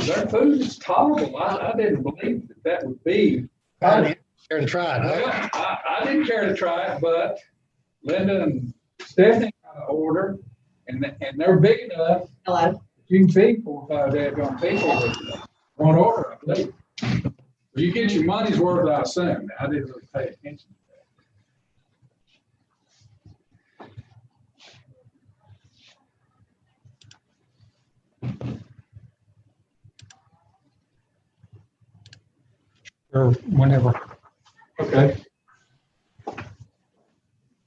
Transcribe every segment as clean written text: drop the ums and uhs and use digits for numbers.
their food is tolerable. I didn't believe that would be. I didn't care to try it. Well, I didn't care to try it, but Linda and Stephanie got an order, and they're big enough. Hello. You can feed 4 or 5 days on people with one order, I believe. You get your money's worth, I assume. I didn't really pay attention to Or whenever. that. Okay.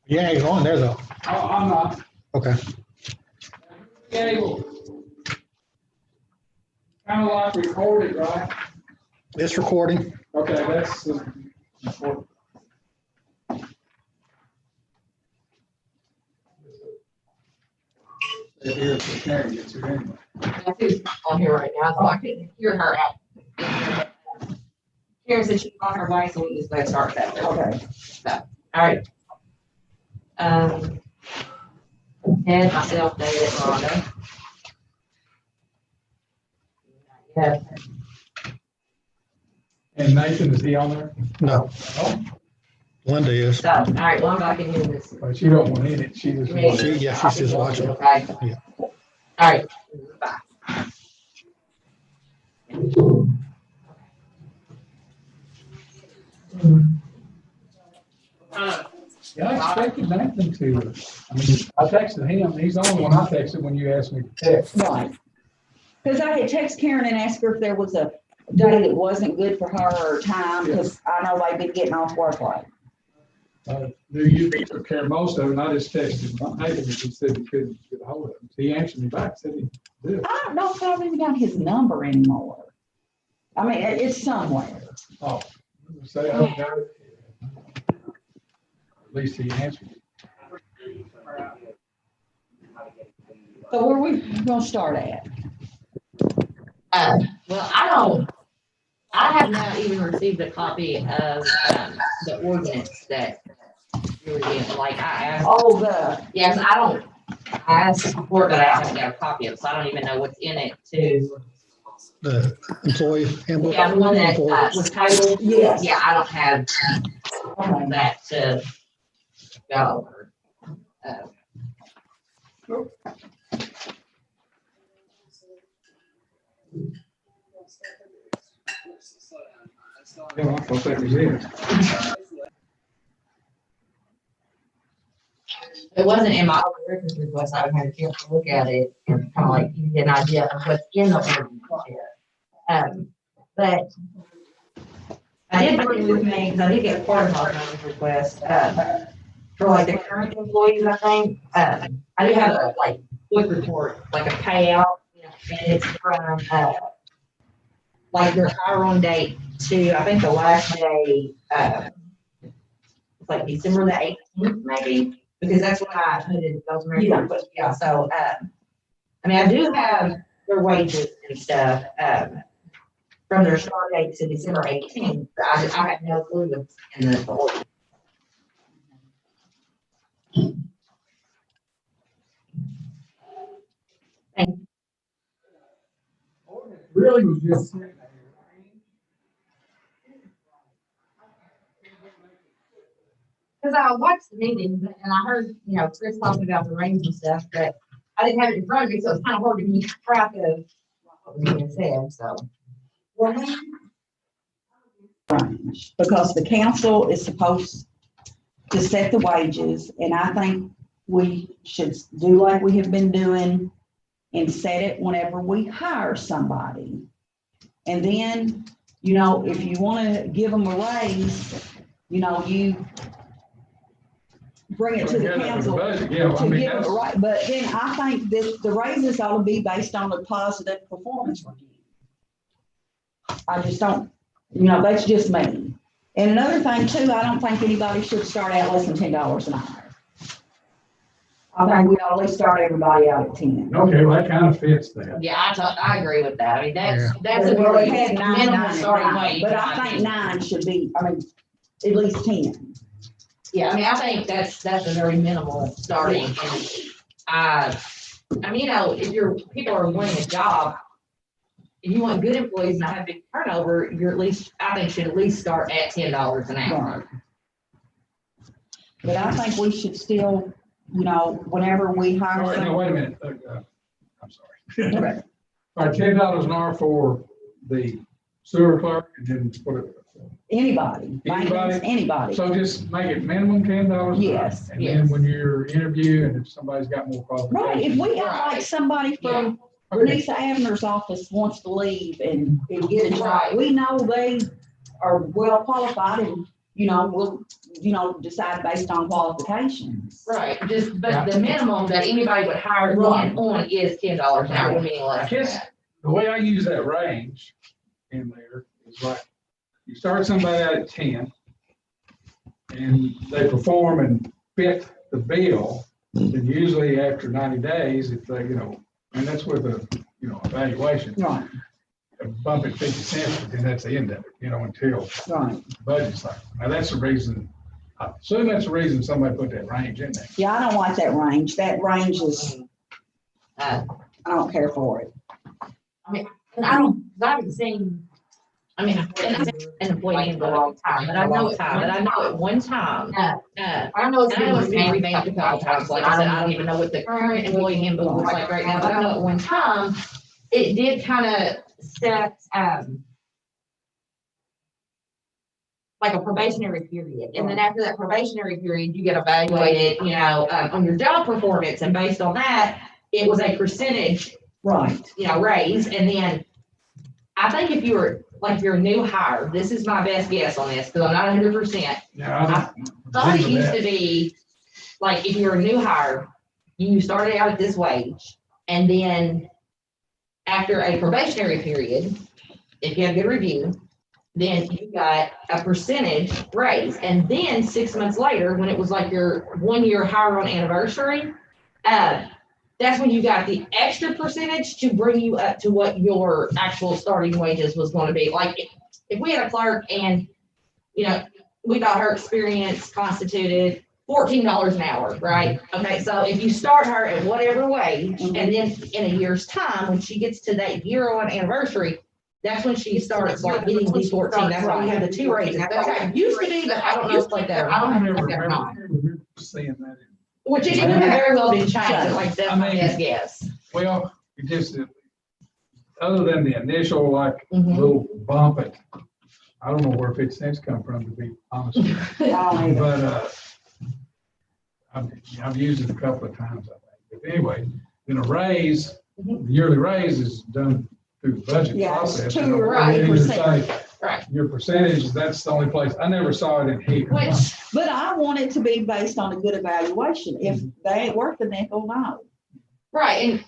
Yeah, you're on there though. Oh, I'm not. Okay. Able. Kind of like recorded, right? It's recording. Okay, that's important. Here's the camera gets you anyway. That's who's on here right now, so I can hear her out. Karen said she's on her way, so we just both start that. Okay. So, all right. Ted, myself, David, Rhonda. Yeah. And Nathan, is he on there? No, Oh, Linda is. So, all right, well, I'm back in here this. but you don't want in it. She just. Me. She's just watching. Okay. Yeah. All right. Bye. Yeah, I expected Nathan to. I mean, I texted him. He's the only one I texted when you asked me to text. Right. Because I had texted Karen and asked her if there was a day that wasn't good for her or time, because I know they've been getting off work late. Knew you took care of most of it, and I just texted Nathan, and he said he couldn't get a hold of him. He answered me back, said he did. I don't know if I've even got his number anymore. I mean, it's somewhere. Oh, say I got it. At least he answered. So where we gonna start at? Well, I have not even received a copy of, the ordinance that you were getting, like, I asked. Oh, the, Yes, I asked before, but I haven't got a copy of it, so I don't even know what's in it to. The employee handbook. Yeah, the one that was titled. Yes. Yeah, I don't have okay. that to go over. Yeah, I thought that was it. It wasn't in my records request, I had a chance to look at it and kind of like give you an idea of what's in the ordinance here. But I did bring with me, because I did get part of my records request, for like the current employees, I think. I do have a like quick report, like a payout, and it's from, like their hire on date to, I think the last day, it's like December the 18th, maybe, because that's when I put in those measures. But yeah, so, I mean, I do have their wages and stuff, from their start date to December 18th, but I have no clue what's in the order. Really was just. Because I watched the meeting and I heard, Chris talking about the range and stuff, but I didn't have it in front of me, so it's kind of hard to keep track of what was being said, so. Because the council is supposed to set the wages, and I think we should do like we have been doing and set it whenever we hire somebody. And then, if you want to give them a raise, you bring it to the council Yeah, I to mean, give them a that's, right. But then I think that the raises ought to be based on a positive performance review. I just don't, that's just me. And another thing too, I don't think anybody should start out less than $10 an hour. I think we ought to at least start everybody out at 10. okay, well, that kind of fits that. Yeah, I agree with that. I mean, that's a Well, very they had nine, minimal starting nine, wage. but I think 9 should be, at least 10. Yeah, I think that's a very minimal starting. And if people are wanting a job, if you want good employees and not have big turnover, you're at least, I think should at least start at $10 an hour. But I think we should still, you know, whenever we hire All right, now, someone. wait a minute. I'm sorry. Okay. All right, $10 an hour for the sewer clerk and then whatever. Anybody, maintenance, anybody. So just make it minimum $10. Yes, And then when you're interviewing, if somebody's got more qualifications. Right, if we have like somebody from Okay. Renisa Abner's office wants to leave and get a job, Right. we know they are well qualified and, you know, we'll, you know, decide based on qualifications. Right, but the minimum that anybody would hire Right. on is $10 an hour, meaning I less than guess that. the way I use that range in there is like, you start somebody out at 10 and they perform and fit the bill, then usually after 90 days, if they, you know, and that's with a, you know, evaluation, Right, bump it 50 cents, but then that's the end of it, you know, until right. the budget cycle. Now, that's the reason, I assume that's the reason somebody put that range in there. Yeah, I don't like that range. That range is, Uh, I don't care for it. And I haven't seen, I mean, and I've been an employee in a long time, but I know at one time, I know it's been revamped a couple times, like I said, I don't even know what the current employee handbook looks like right now, but I know at one time, it did kind of set, like a probationary period, and then after that probationary period, you get evaluated, you know, on your job performance, and based on that, it was a percentage, Right. you know, raise, and then I think if you're a new hire, this is my best guess on this, because I'm not 100%. Yeah, Thought it used to be, like, if you're a new hire, you started out at this wage, and then after a probationary period, if you had a good review, then you got a percentage raise, and then 6 months later, when it was like your 1 year hire on anniversary, that's when you got the extra percentage to bring you up to what your actual starting wages was going to be. Like if we had a clerk and, you know, we thought her experience constituted $14 an hour, right? Okay, so if you start her at whatever wage, and then in a year's time, when she gets to that year on anniversary, that's when she starts like getting the 14. That's why we have the 2 raises. That's how it used to be, but I don't know if it's like that or I don't not. remember seeing that. Which it could have very well been changed, like that's my I mean- best guess. Well, it just, other than the initial, like, Mhm. little bump it, I don't know where 50 cents come from, to be honest with you. I don't either. But, I've used it a couple of times, I think. But anyway, then a raise, the yearly raise is done through the budget Yeah, it's process. 2 And or then you 8%. say Right. Your percentage, that's the only place, I never saw it in here. Which, But I want it to be based on a good evaluation. If they ain't worth the nickel, no. right, and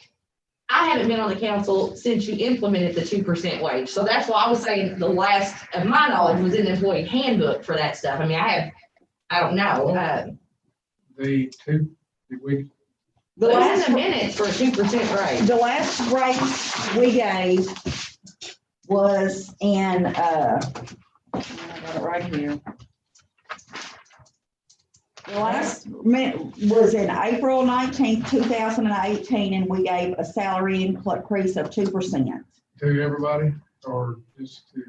I haven't been on the council since you implemented the 2% wage, so that's why I was saying the last of my knowledge was in the employee handbook for that stuff. I mean, I don't know, The two, did we, The it's last, in the minutes for a 2% raise. the last raise we gave was in, I got it right here. The last was in April 19th, 2018, and we gave a salary increase of 2%. to everybody, or just to?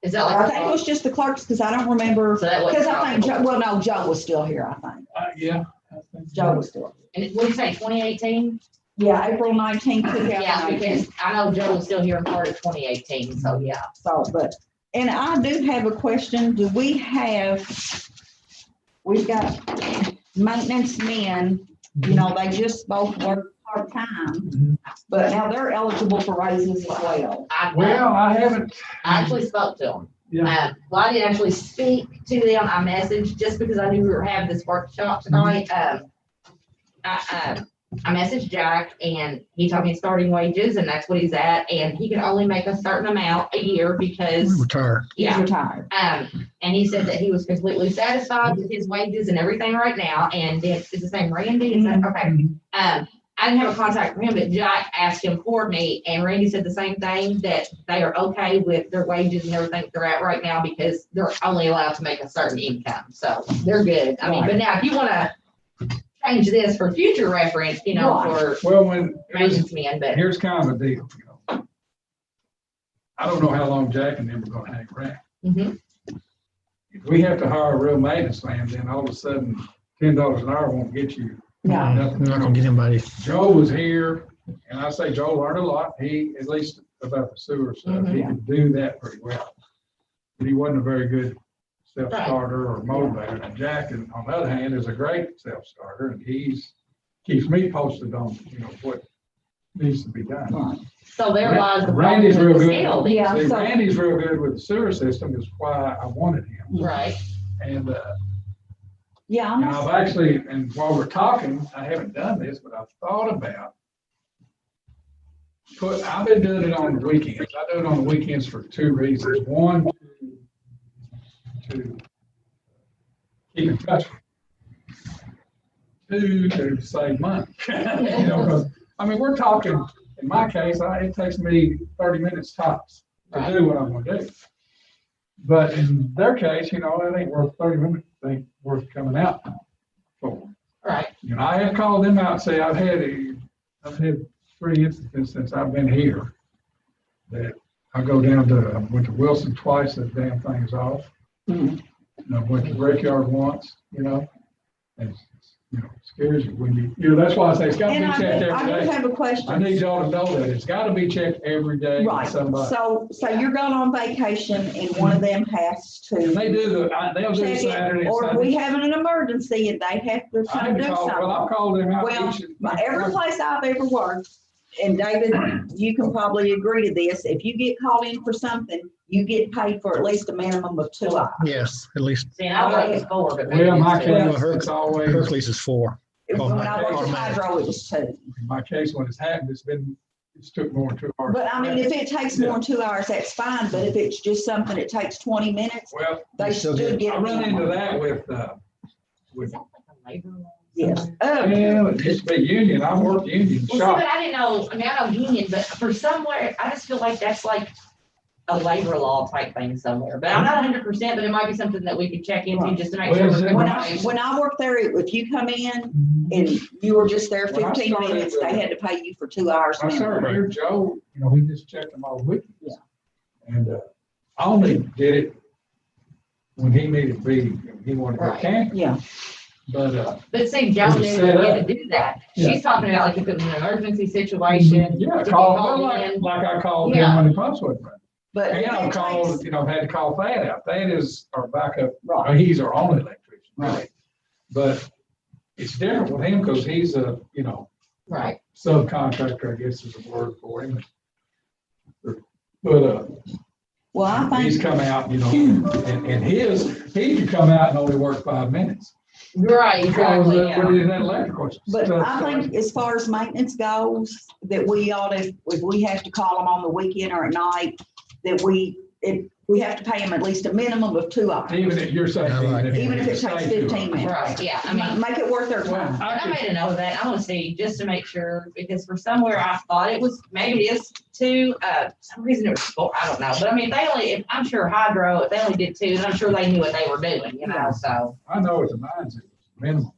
Is that I like? think it was just the clerks, because I don't remember, So that was. because I think, well, no, Joe was still here, I think. Yeah. I think so. Joe was still. And what did you say, 2018? Yeah, April 19th, Yeah, 2018. because I know Joe was still here in part of 2018, so yeah. So, but, and I do have a question. Do we have, we've got maintenance men, you know, they just both work part-time, Mhm. but now they're eligible for raises as well. Well, I haven't. I actually spoke to them. Yeah. Well, I didn't actually speak to them. I messaged just because I knew we were having this workshop tonight. I messaged Jack and he told me starting wages and that's what he's at. And he can only make a certain amount a year because, Retired. He's yeah. retired. And he said that he was completely satisfied with his wages and everything right now. And then is his name Randy? Is that okay? I didn't have a contact for him, but Jack asked him for me, and Randy said the same thing, that they are okay with their wages and everything they're at right now because they're only allowed to make a certain income. So they're good. I mean, but now if you want to change this for future reference, you know, Right. for Well, when, maintenance men, but here's kind of a deal, you know. I don't know how long Jack and them are gonna hang around. Mhm. If we have to hire a real maintenance man, then all of a sudden, $10 an hour won't get you No. I'm nothing. not gonna get anybody. Joe was here, and I say Joe learned a lot. He, at least about the sewer stuff, he could do that pretty well. But he wasn't a very good self-starter or motivator. And Jack, on the other hand, is a great self-starter, and keeps me posted on, what needs to be done. Right. So there lies the Randy's problem real with the good. scale. then. Yeah, See, so- Randy's real good with the sewer system, is why I wanted him. Right. And, Yeah, and I'm I've actually, and while we're talking, I haven't done this, but I've thought about I've been doing it on the weekends. I do it on the weekends for two reasons. One, to keep in touch. Two, to save money. 'Cause, I mean, we're talking, in my case, it takes me 30 minutes tops to Right. do what I'm gonna do. But in their case, it ain't worth 30 minutes, it ain't worth coming out for. Right. I have called them out and say, I've had 3 instances since I've been here that I go down I went to Wilson twice, that damn thing's off. Mhm. And I went to Brickyard once, and it scares you when that's why I say it's gotta And be checked I every do day. have a I question. need y'all to know that it's gotta be checked every day by Right, somebody. so you're going on vacation and one of them has And they to do they'll do check Saturday it, and or if Sunday. we having an emergency and they have to I come had do to call, well, I've something. called them out Well, each and. Every place I've ever worked, and David, you can probably agree to this, if you get called in for something, you get paid for at least a minimum of 2 hours. Yes, at least See, and I was 4, but maybe Well, my it's two. case, Well, it's always. Hercules is 4. When I worked at Automatic. Hydro, it was 2. In my case, when it's happened, it's took more than 2 hours. But I mean, if it takes more than 2 hours, that's fine, but if it's just something that takes 20 minutes, Well, they still should get- get I a run into minimum. that with, Is that like a labor law? Yes. well, it used to be union, I worked union Well, see, shop. but I didn't know, I mean, I know union, but for somewhere, I just feel like that's like a labor law type thing somewhere. But I'm not 100%, but it might be something that we could check into just to make sure. Well, we're When doing it. I worked there, if you come in and you were just there When I 15 started, minutes, they had to pay you for 2 hours I started minimum. here, Joe, he just checked them all week. Yeah. And, I only did it when he needed to be, he wanted to go Right. camping, Yeah, but, But see, Joe It was knew set that we up. had to do that. Yeah. She's talking about like if it was an emergency situation. yeah, if you call, called like, in. like I called him Yeah. when the pumps wasn't running. but And I called, had to call Thad out. Thad is our backup, right, he's our only electrician, really. Right. But it's different with him because he's a, Right. subcontractor, I guess is a word for him. But, well, I he's think, come out, and he could come out and only work 5 minutes. Right, Because exactly, when yeah. he did that electrical but stuff. I think as far as maintenance goes, that we ought to, if we have to call them on the weekend or at night, that we have to pay them at least a minimum of 2 hours, Even if you're saying. I like it. even if it takes 15 minutes. Right, yeah, I mean. Make it worth their time. And I made a note of that. I want to see, just to make sure, because for somewhere I thought it was, maybe it is 2, some reason it was 4, I don't know. But I mean, if I'm sure Hydro, if they only did 2, then I'm sure they knew what they were doing, so. I know at the mines, it was minimum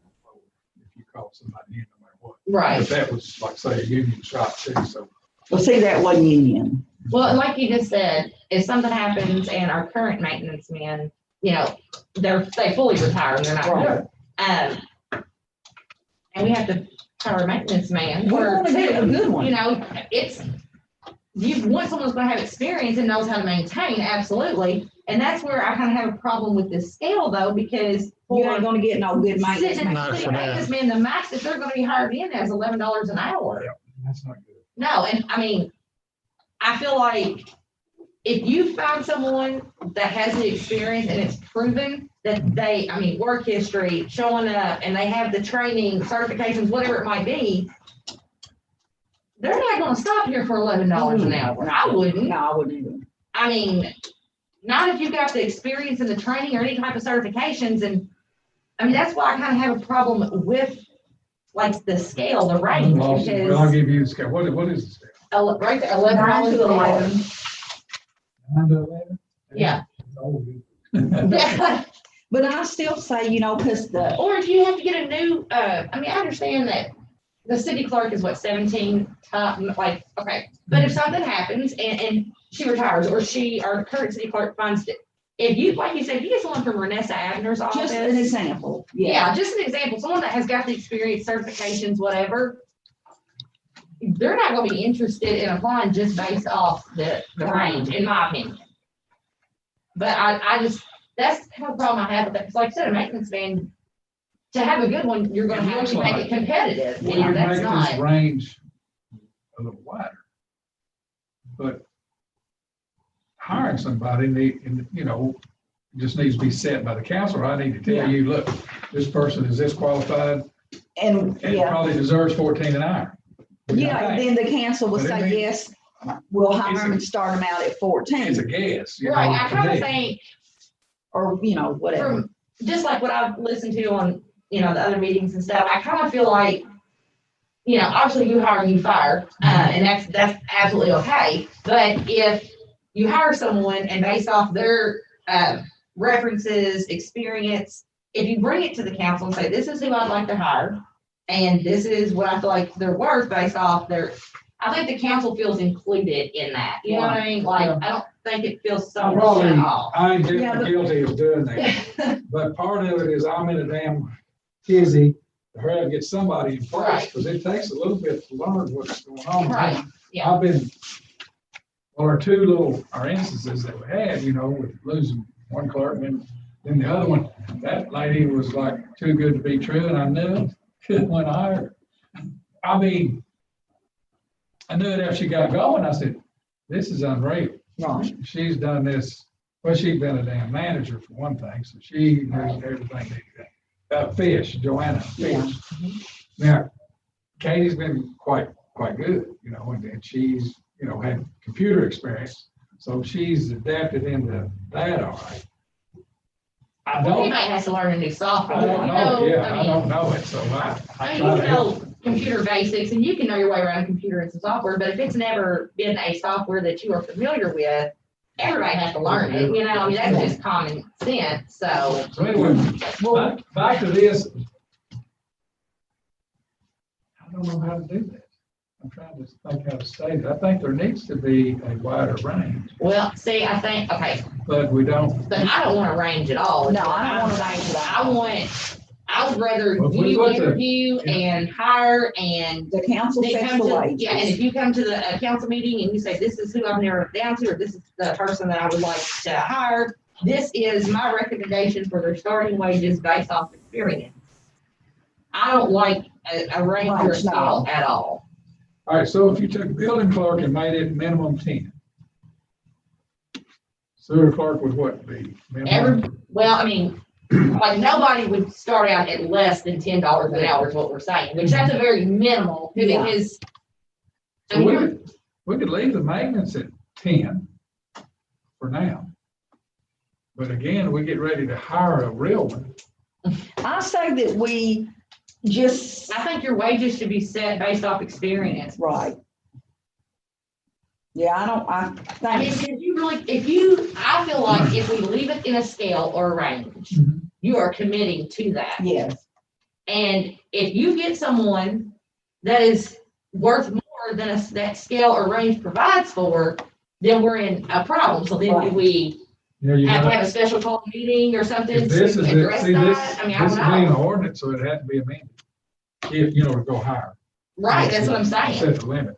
if you call somebody in, no matter what. Right. But that was like, say, a union shop too, so. Well, see, that wasn't union. Well, and like you just said, if something happens and our current maintenance men, they fully retire and they're not Right. there. And we have to hire a maintenance man. We for want to get a two. good one. You want someone who's gonna have experience and knows how to maintain, absolutely. And that's where I kind of have a problem with this scale though, because You ain't gonna get no good maintenance. sitting, Not for that. maintenance man, the max that they're gonna be hired in is $11 an hour. That's not good. No, and I mean, I feel like if you find someone that has the experience and it's proven that work history, showing up, and they have the training, certifications, whatever it might be, they're not gonna stop here for $11 an hour. I wouldn't. No, I wouldn't either. I mean, not if you've got the experience and the training or any type of certifications. And I mean, that's why I kind of have a problem with like the scale, the range, Well, I'll because give you the scale. What is the scale? right there, $11 9 to an hour. 11. 9 to 11? Yeah. It's old. But I still say, because the, Or if you have to get a new, I understand that the city clerk is what, 17 top, okay. But if something happens and she retires, or our current city clerk finds it. If you, like you said, if you get someone from Renessa Abner's Just an office, example, yeah, just an example, someone that has got the experience, certifications, whatever, they're not gonna be interested in applying just based off the range, in my opinion. But I just, that's kind of the problem I have with that, 'cause like I said, a maintenance man, to have a good one, you're gonna It have looks to make like it competitive, We you know, can that's make this not, range a little wider. But hiring somebody just needs to be set by the council. I need to Yeah. tell you, look, this person is this qualified and, and yeah, probably deserves 14 an hour. What do you yeah, think? then the council will But it say, may- yes, we'll hire It's a- them and start them out at It's 14, a guess, you know. right, I for kind of me. think, or, whatever. from, just like what I've listened to on, the other meetings and stuff, I kind of feel like, obviously you hire and you fire, and that's absolutely okay. But if you hire someone and based off their, references, experience, if you bring it to the council and say, this is who I'd like to hire, and this is what I feel like they're worth based off I think the council feels included in that, you know what I mean? Like, I don't think it feels so I'm probably, shut off. I ain't Yeah, but- guilty of doing that, but part of it is I'm in a damn tizzy to hurry up and get somebody in place, Right. because it takes a little bit to learn what's going on. Right, yeah. I've been, our instances that we had, with losing one clerk and then the other one, that lady was like too good to be true, and I knew it, couldn't want to hire her. I mean, I knew it after she got going, I said, this is unreal. Right. She's done this, well, she's been a damn manager for one thing, so she knows everything. Fish, Joanna Yeah. Fish. Now, Katie's been quite good, and she's, had computer experience, so she's adapted into that all right. I don't, Anybody has to learn a new software. I don't know, You yeah, I don't know it, so I I mean, try you to help. know computer basics and you can know your way around a computer and some software, but if it's never been a software that you are familiar with, everybody has to learn it, I mean, that's just common sense, so. So anyway, back to this. I don't know how to do that. I'm trying to think how to state it. I think there needs to be a wider range, Well, see, I think, okay, but we don't. but I don't want to range at all. No, I don't want to range at all. I would rather Well, if we you look at- interview yeah. and hire and The council they sets come the to, wages. yeah, and if you come to the council meeting and you say, this is who I've narrowed it down to, or this is the person that I would like to hire, this is my recommendation for their starting wages based off experience. I don't like a range or a Right, no. scale at all. All right, so if you took building clerk and made it minimum 10. Sewer clerk would what be? minimum? Well, I mean, like nobody would start out at less than $10 an hour is what we're saying, which that's a very minimal, Yeah. because. I So mean, we could leave the maintenance at 10 for now. But again, we get ready to hire a real one. I say that we just, I think your wages should be set based off experience. right. Yeah, I mean, think, I feel like if we leave it in a scale or a range, Mhm. you are committing to that. yes, And if you get someone that is worth more than that scale or range provides for, then we're in a problem. So then do Right. we You have to gotta, have a special call meeting or something if this to is, address see, this that? I mean, I is don't being an know. ordinance, so it had to be amended. If, to go higher. Right, that's what I'm saying. Set the limit.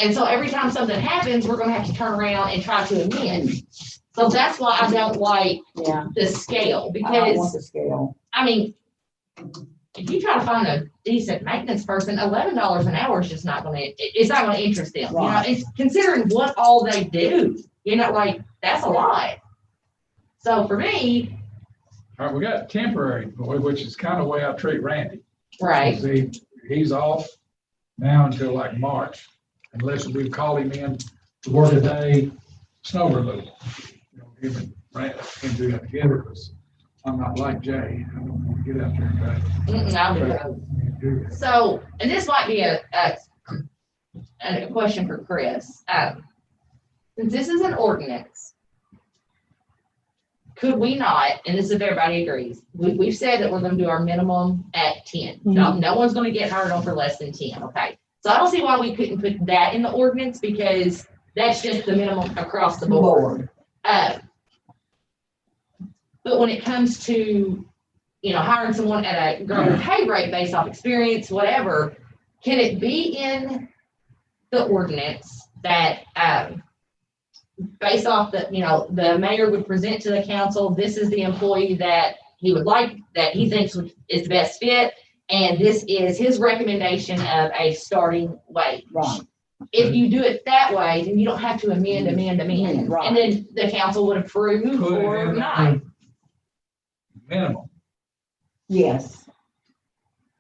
And so every time something happens, we're gonna have to turn around and try to amend. So that's why I don't like yeah, the scale, I don't want because, the scale. I mean, if you try to find a decent maintenance person, $11 an hour is just not gonna, it's not gonna interest them. Right. It's considering what all they do, that's a lot. So for me, All right, we got temporary employee, which is kind of the way I treat Randy. right, See, he's off now until like March, unless we call him in to work a day, snow removal. Him and Randy can do that together, because I'm not like Jay. I don't want to get out there and I'll do it. do that. So, and this might be a question for Chris. Since this is an ordinance, could we not, and this is if everybody agrees, we've said that we're gonna do our minimum at 10. No one's gonna get hired on for less than 10, okay? So I don't see why we couldn't put that in the ordinance, because That's just the minimum across the board. But when it comes to, hiring someone at a greater pay rate based off experience, whatever, can it be in the ordinance that, based off the mayor would present to the council, this is the employee that he would like, that he thinks is the best fit, and this is his recommendation of a starting wage. Right. If you do it that way, then you don't have to amend. Right. And then the council would approve Put it or in not. Minimum. Yes.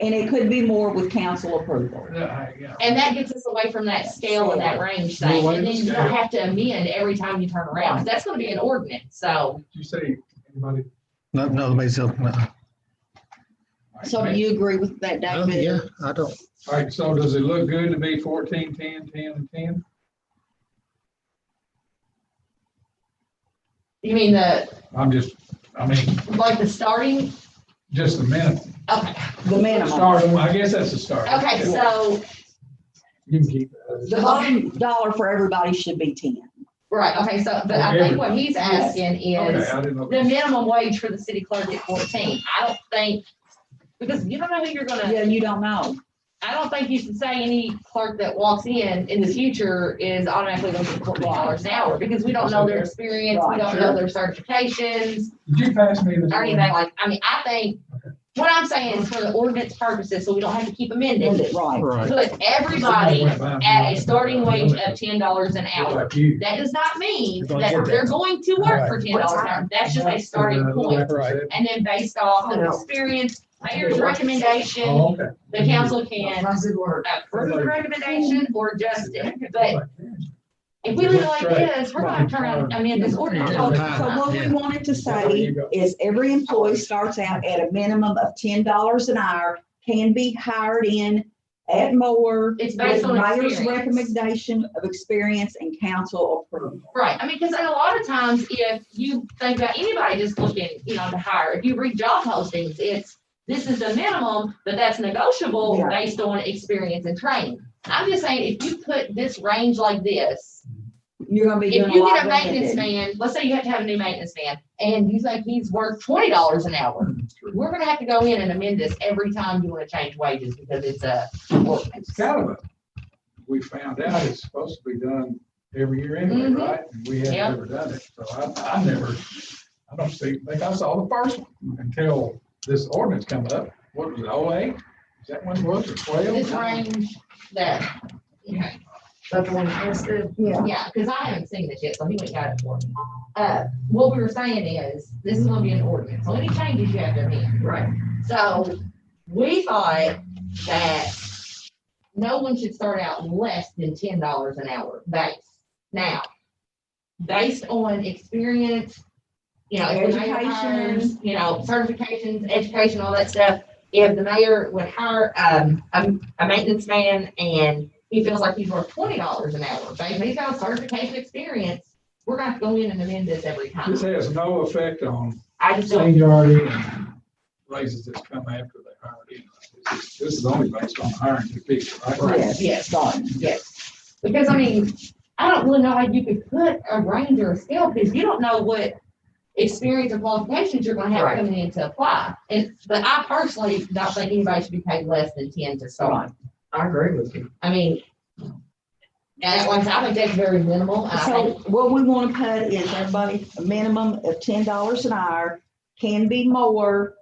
And it could be more with council approval. Yeah. And that gets us away from that scale and that range thing. And then you don't have to amend every time you turn around. That's gonna be an ordinance, so. You say anybody? No, nobody's, no. So do you agree with that, Oh, David? yeah, I don't, All right, so does it look good to be 14, 10, 10, and 10? You mean like the starting? Just the minimum. Okay, The minimum. Start, I guess that's a start. okay, so You can keep that. The bottom dollar for everybody should be 10. right, okay, so, but I think what he's asking Okay, is I didn't know. the minimum wage for the city clerk at 14. I don't think, because you don't know who you're gonna, Yeah, you don't know. I don't think you should say any clerk that walks in the future is automatically going to get $14 an hour, because we don't know their experience, we don't know their certifications, Did you pass me this? or anything like, I think, what I'm saying is for the ordinance purposes, so we don't have to keep amending, Right. right. put everybody at a starting wage of $10 an hour. Like you. That does not mean You're gonna get that that. they're going to work for $10 an hour. That's just a starting point. Right. And then based off of experience, mayor's recommendation, Oh, okay. the council can approve the recommendation or adjust it. But if we leave it like this, we're gonna have to turn around, this ordinance. So what we wanted to say is every employee starts out at a minimum of $10 an hour, can be hired in at more. It's based with on mayor's experience. recommendation of experience and council approval. Right, because a lot of times, if you think about anybody just looking, to hire, if you read job postings, this is the minimum, but that's negotiable Yeah. based on experience and training. I'm just saying, if you put this range like this, You're gonna be doing if a you lot get a of maintenance limited. man, let's say you have to have a new maintenance man, and you think he's worth $20 an hour, we're gonna have to go in and amend this every time you wanna change wages, because it's a ordinance. It's kind of we found out it's supposed to be done every year anyway, Mhm. right? And we have Yeah. never done it, so I don't think I saw the first one until this ordinance come up. What was it, 08? Is that when it was, or 12? This range that, okay. That's the one you listed. Yeah. Yeah, because I haven't seen this yet, so he went and got it for me. What we were saying is, this is gonna be an ordinance, so any changes you have to amend. Right. So we thought that no one should start out less than $10 an hour base. Now, based on experience, if the mayor hires, certifications, education, all that stuff, if the mayor would hire, a maintenance man and he feels like he's worth $20 an hour, but if he's got a certification experience, we're gonna have to go in and amend this every time. This has no effect on I just don't, seniority and raises that come after they hired in. This is only based on hiring new people, right? Yes, Yes. starting. yes, because I don't really know how you could put a range or a scale, because you don't know what experience and qualifications you're gonna have Right. coming in to apply. But I personally don't think anybody should be paid less than 10 to start. I agree with you. And like I said, I think that's very minimal. I So think, what we want to put is everybody, a minimum of $10 an hour, can be more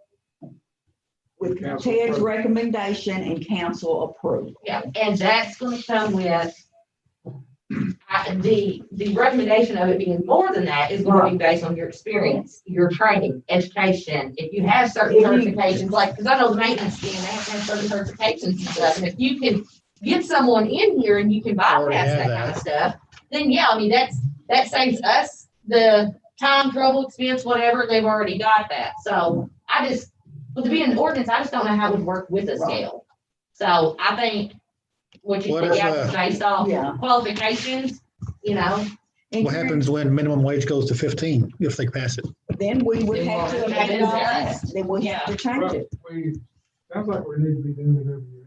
with Council Ted's approval. recommendation and council approval. yeah, and that's gonna come with, the recommendation of it being more than that is gonna be based on your experience, your training, education. If you have certain If you- certifications, like, because I know the maintenance team, they have to have certain certifications and stuff. And if you can get someone in here and you can Already bypass have that that. kind of stuff, then yeah, that saves us the time, trouble, expense, whatever. They've already got that. So but to be an ordinance, I just don't know how it would work with a scale. So I think what you What think if, is based off Yeah. qualifications, And What happens when minimum wage goes to 15 if they pass it? Then we would have to Then amend we'll all that. adjust. Then we have to change Well, it. sounds like we need to be doing it every year.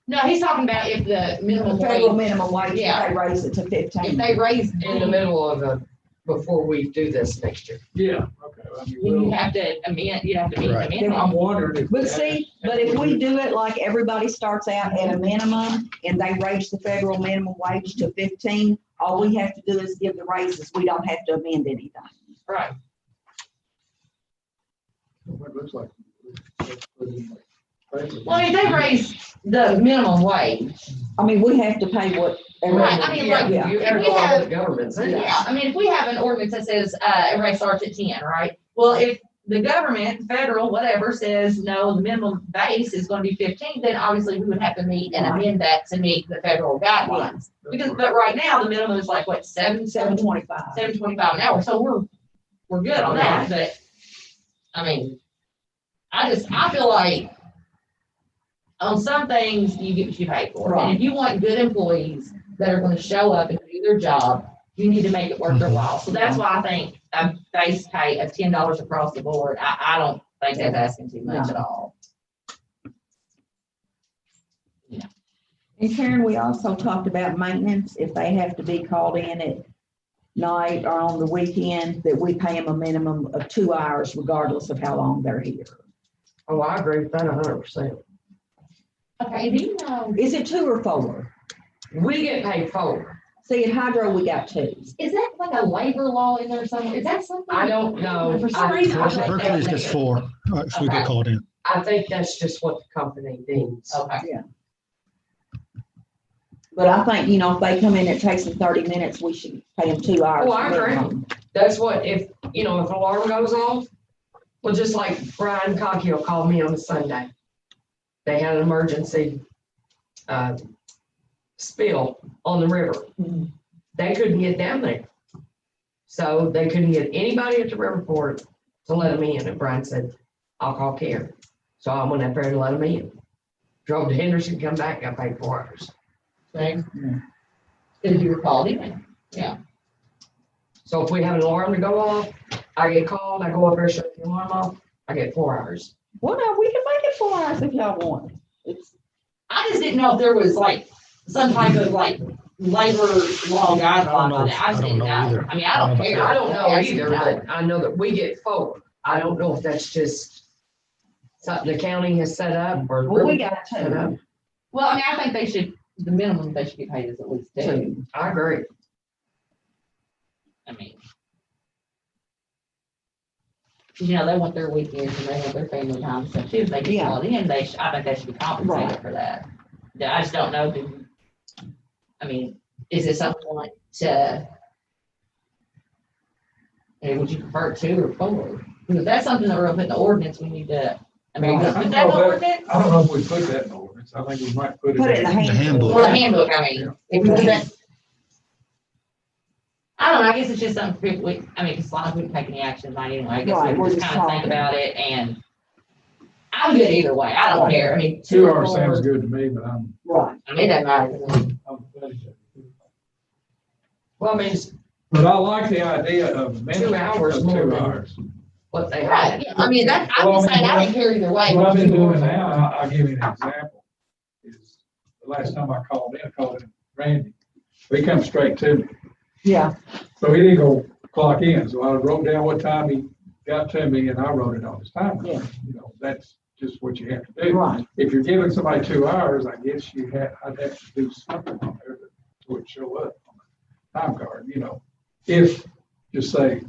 No, he's talking about if the minimum Federal wage, minimum wage, if Yeah. they raise it to if 15. they raise. In the middle of the, before we do this next year. Yeah, okay. I mean, Then you we'll- have to amend, you have to meet the Right. amendment. I'm wondering if. But see, but if we do it like everybody starts out at a minimum and they raise the federal minimum wage to 15, all we have to do is give the raises. We don't have to amend anything. Right. What it looks like. Let's put it in the paper. Well, if they raise the minimum wage, I mean, we have to pay what. Right, I mean, like, Yeah. You gotta if we go on have- what the government says. yeah, I mean, if we have an ordinance that says, everybody starts at 10, right? Well, if the government, federal, whatever, says, no, the minimum base is gonna be 15, then obviously we would have to meet and amend that to meet the federal guidelines. Because, but right now, the minimum is like, what, 725. 7.25 an hour, so we're good on that, but, I mean, I feel like on some things, you get what you pay for. And if you want good employees that are gonna show up and do their job, you need to make it worth their while. So that's why I think a base pay of $10 across the board, I don't think that's asking too much at all. And Karen, we also talked about maintenance, if they have to be called in at night or on the weekend, that we pay them a minimum of 2 hours regardless of how long they're here. Oh, I agree with that 100%. Okay, do you know, Is it 2 or 4? We get paid for. See, at Hydro, we got 2. is that like a labor law in there somewhere? Is that something? I don't know. For some reason, I think Berkeley is that's- just 4, if we Okay. get called in. I think that's just what the company needs. Okay, But I think, if they come in, it takes them 30 minutes, we should pay them 2 hours. Oh, I agree. minimum. That's what, if alarm goes off, well, just like Brian Cockhill called me on a Sunday. They had an emergency, spill on the river. Mhm. They couldn't get down there. So they couldn't get anybody at the river port to let them in. And Brian said, I'll call Karen. So I went up there and let them in. Drove to Henderson, come back, got paid 4 hours. thanks. Because you were called in. So if we have an alarm to go off, I get called, I go up there, shut the alarm off, I get 4 hours. Well, no, we can make it 4 hours if y'all want. It's, I just didn't know if there was like some type of like labor law guideline on it. I just didn't know. either. I mean, I don't care. I don't know I just either, didn't but I know that we get 4. I don't know if that's just something the county has set up or. well, we got set up. 2. Well, I mean, I think the minimum they should get paid is at least 2. 2. I agree. I mean. They want their weekends and they want their family time and stuff too. If they get Yeah. called in, I think they should be compensated Right. for that. Yeah, I just don't know. I mean, is it something like to? Would you prefer 2 or 4? Because if that's something that we're gonna put in the ordinance, we need to, I mean, Well, put that in the ordinance? I don't know if we put that in the ordinance. I think we might put it. Put it in the The handbook. Or the handbook, I mean. If we put that. I don't know, I guess it's just something for people, as long as we don't take any action on it anyway, I guess Right, we we're just just kind of think talking. about it and I'm good either way. I don't care. I mean, 2 2 or hours sounds 4. good to me, but I'm. Right. I mean, that matters. Well, I mean, it's But I like the idea of minimum 2 hours of more 2 than- hours. what they Right, have. yeah, I mean, that, I'm Well, just I mean, saying, I didn't care either way. What I've been doing now, I'll give you an example, is the last time I called in Randy. He come straight to me. Yeah. So he didn't go clock in, so I wrote down what time he got to me and I wrote it on his time. Yeah. That's just what you have to do. Right. If you're giving somebody 2 hours, I guess I'd have to do something on there that would show up on the time card, If, just say,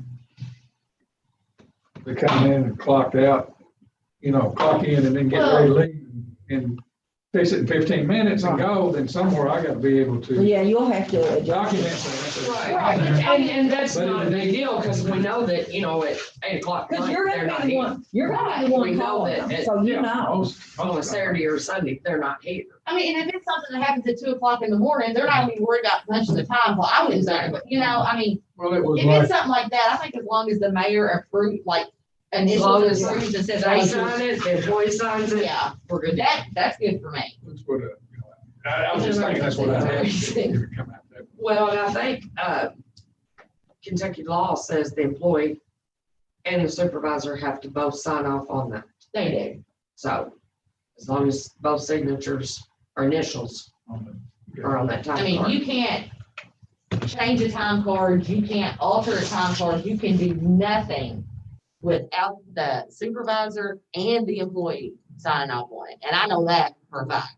they come in and clocked out, clock in and then get ready to leave and fix it in 15 minutes and go, then somewhere I gotta be able to Yeah, you'll have to adjust. document that. Right, and that's not a big deal, because we know that, at 8:00. Because you're they're gonna not be the here. one, you're gonna be the We one know calling that them, it- so you Yeah, know. most On a Saturday or Sunday, they're not here. I mean, and if it's something that happens at 2:00 in the morning, they're not even worried about punching the time, well, I wouldn't say, but, Well, it was if like, it's something like that, I think as long as the mayor approved, like, long initials as approves and says, They hey, sign it, the employee signs it, yeah, we're good. that's good for me. that's what, I was just thinking that's what I had. to come out that way. Well, and I think, Kentucky law says the employee and the supervisor have to both sign off on that. They do. So as long as both signatures or initials are on that time I mean, card. you can't change a time card, you can't alter a time card, you can do nothing without the supervisor and the employee signing off on it, and I know that for a fact.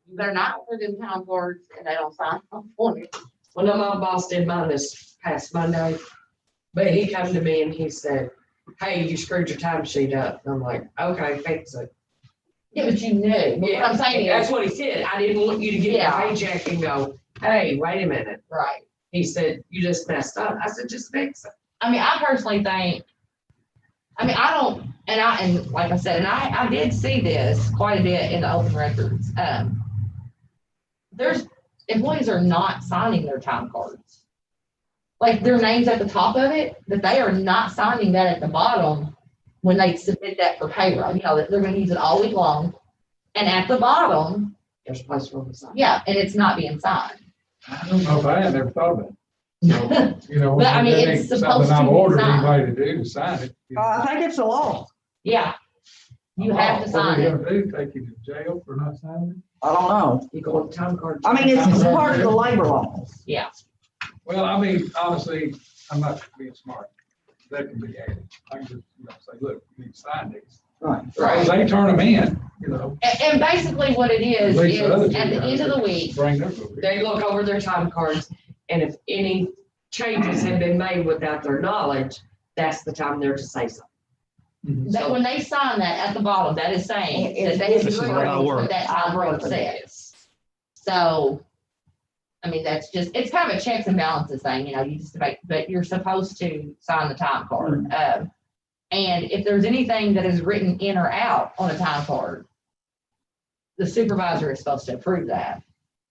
You better not order them time cards and they don't sign off on it. Well, no, my boss did mine this past Monday, but he came to me and he said, hey, you screwed your time sheet up. And I'm like, okay, fix it. Yeah, but you knew, but what I'm saying That's is, what he said. I didn't want you to get Yeah. a paycheck and go, hey, wait a minute. right, He said, you just messed up. I said, just fix it. I mean, I personally think, I mean, I don't, and like I said, and I did see this quite a bit in the open records. There's, employees are not signing their time cards. Like their names at the top of it, but they are not signing that at the bottom when they submit that for payroll, you know, that they're gonna use it all week long. And at the bottom, There's a place for them to sign. yeah, and it's not being signed. I don't know if I had never thought of it. You know, But, I mean, that it's ain't supposed something I've to be ordered signed. anybody to do to sign it. you know. I think it's a law. Yeah, you have to sign What are it. we gonna do, take you to jail for not signing it? I don't know. You go on the time card. I mean, it's part of the labor laws. Well, I mean, honestly, I'm not being smart. That can be added. I can just, say, look, you need to sign these. Right. Right. They turn them in, And basically what it is At least the other two at the guys end of the week, bring their book. They look over their time cards, and if any changes have been made without their knowledge, that's the time they're to say something. Mhm. that when they sign that at the bottom, that is saying that they This have is how it agreed works. what that time card says. So, I mean, that's just, it's kind of a checks and balances thing, you know, you just make, but you're supposed to sign the time card. And if there's anything that is written in or out on a time card, the supervisor is supposed to approve that.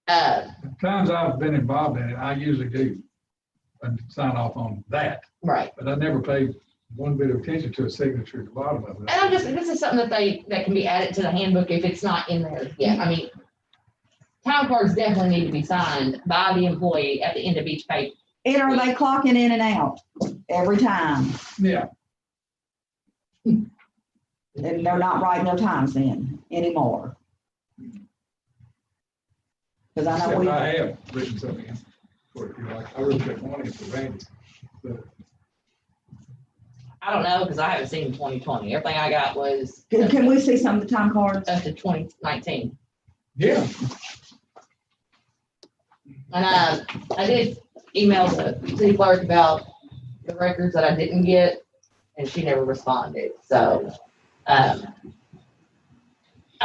The times I've been involved in it, I usually do sign off on that, Right. but I never paid one bit of attention to a signature at the bottom of it. And I'm just, this is something that can be added to the handbook if it's not in there yet. I mean, time cards definitely need to be signed by the employee at the end of each pay. And are they clocking in and out every time? Yeah, And they're not writing their times in anymore? Because I know except I have written something in for it, I really didn't want it for Randy. But I don't know, because I haven't seen 2020. Everything I got was can we see some of the time cards? up to 2019. yeah, And I did email the city clerk about the records that I didn't get, and she never responded. So, I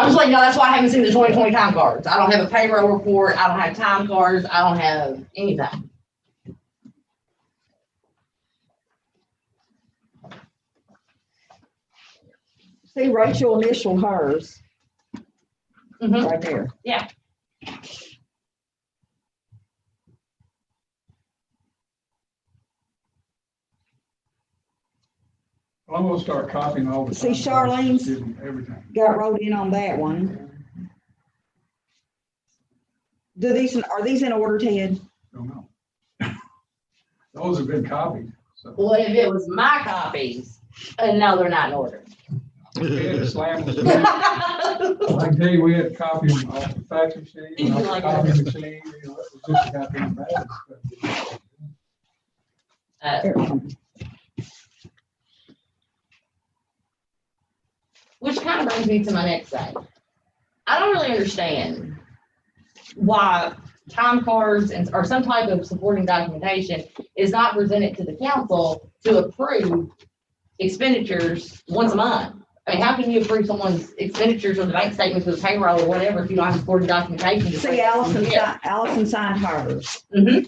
was like, no, that's why I haven't seen the 2020 time cards. I don't have a payroll report. I don't have time cards. I don't have anything. See, Rachel initialed hers Mhm. right there. Yeah. well, I'm gonna start copying all the. See, time cards, Charlene's- give them everything. Got wrote in on that one. Are these in order, Ted? Don't know. Those have been copied, so. What if it was my copies? No, they're not in order. We had to slam them. I can tell you, we had to copy them off the fax machine, and off the copy machine, it was just a goddamn bad. Which kind of brings me to my next thing. I don't really understand why time cards or some type of supporting documentation is not presented to the council to approve expenditures once a month. I mean, how can you approve someone's expenditures or the bank statements or the payroll or whatever if you don't have supporting documentation? to See, say- Allison signed hers. Mhm.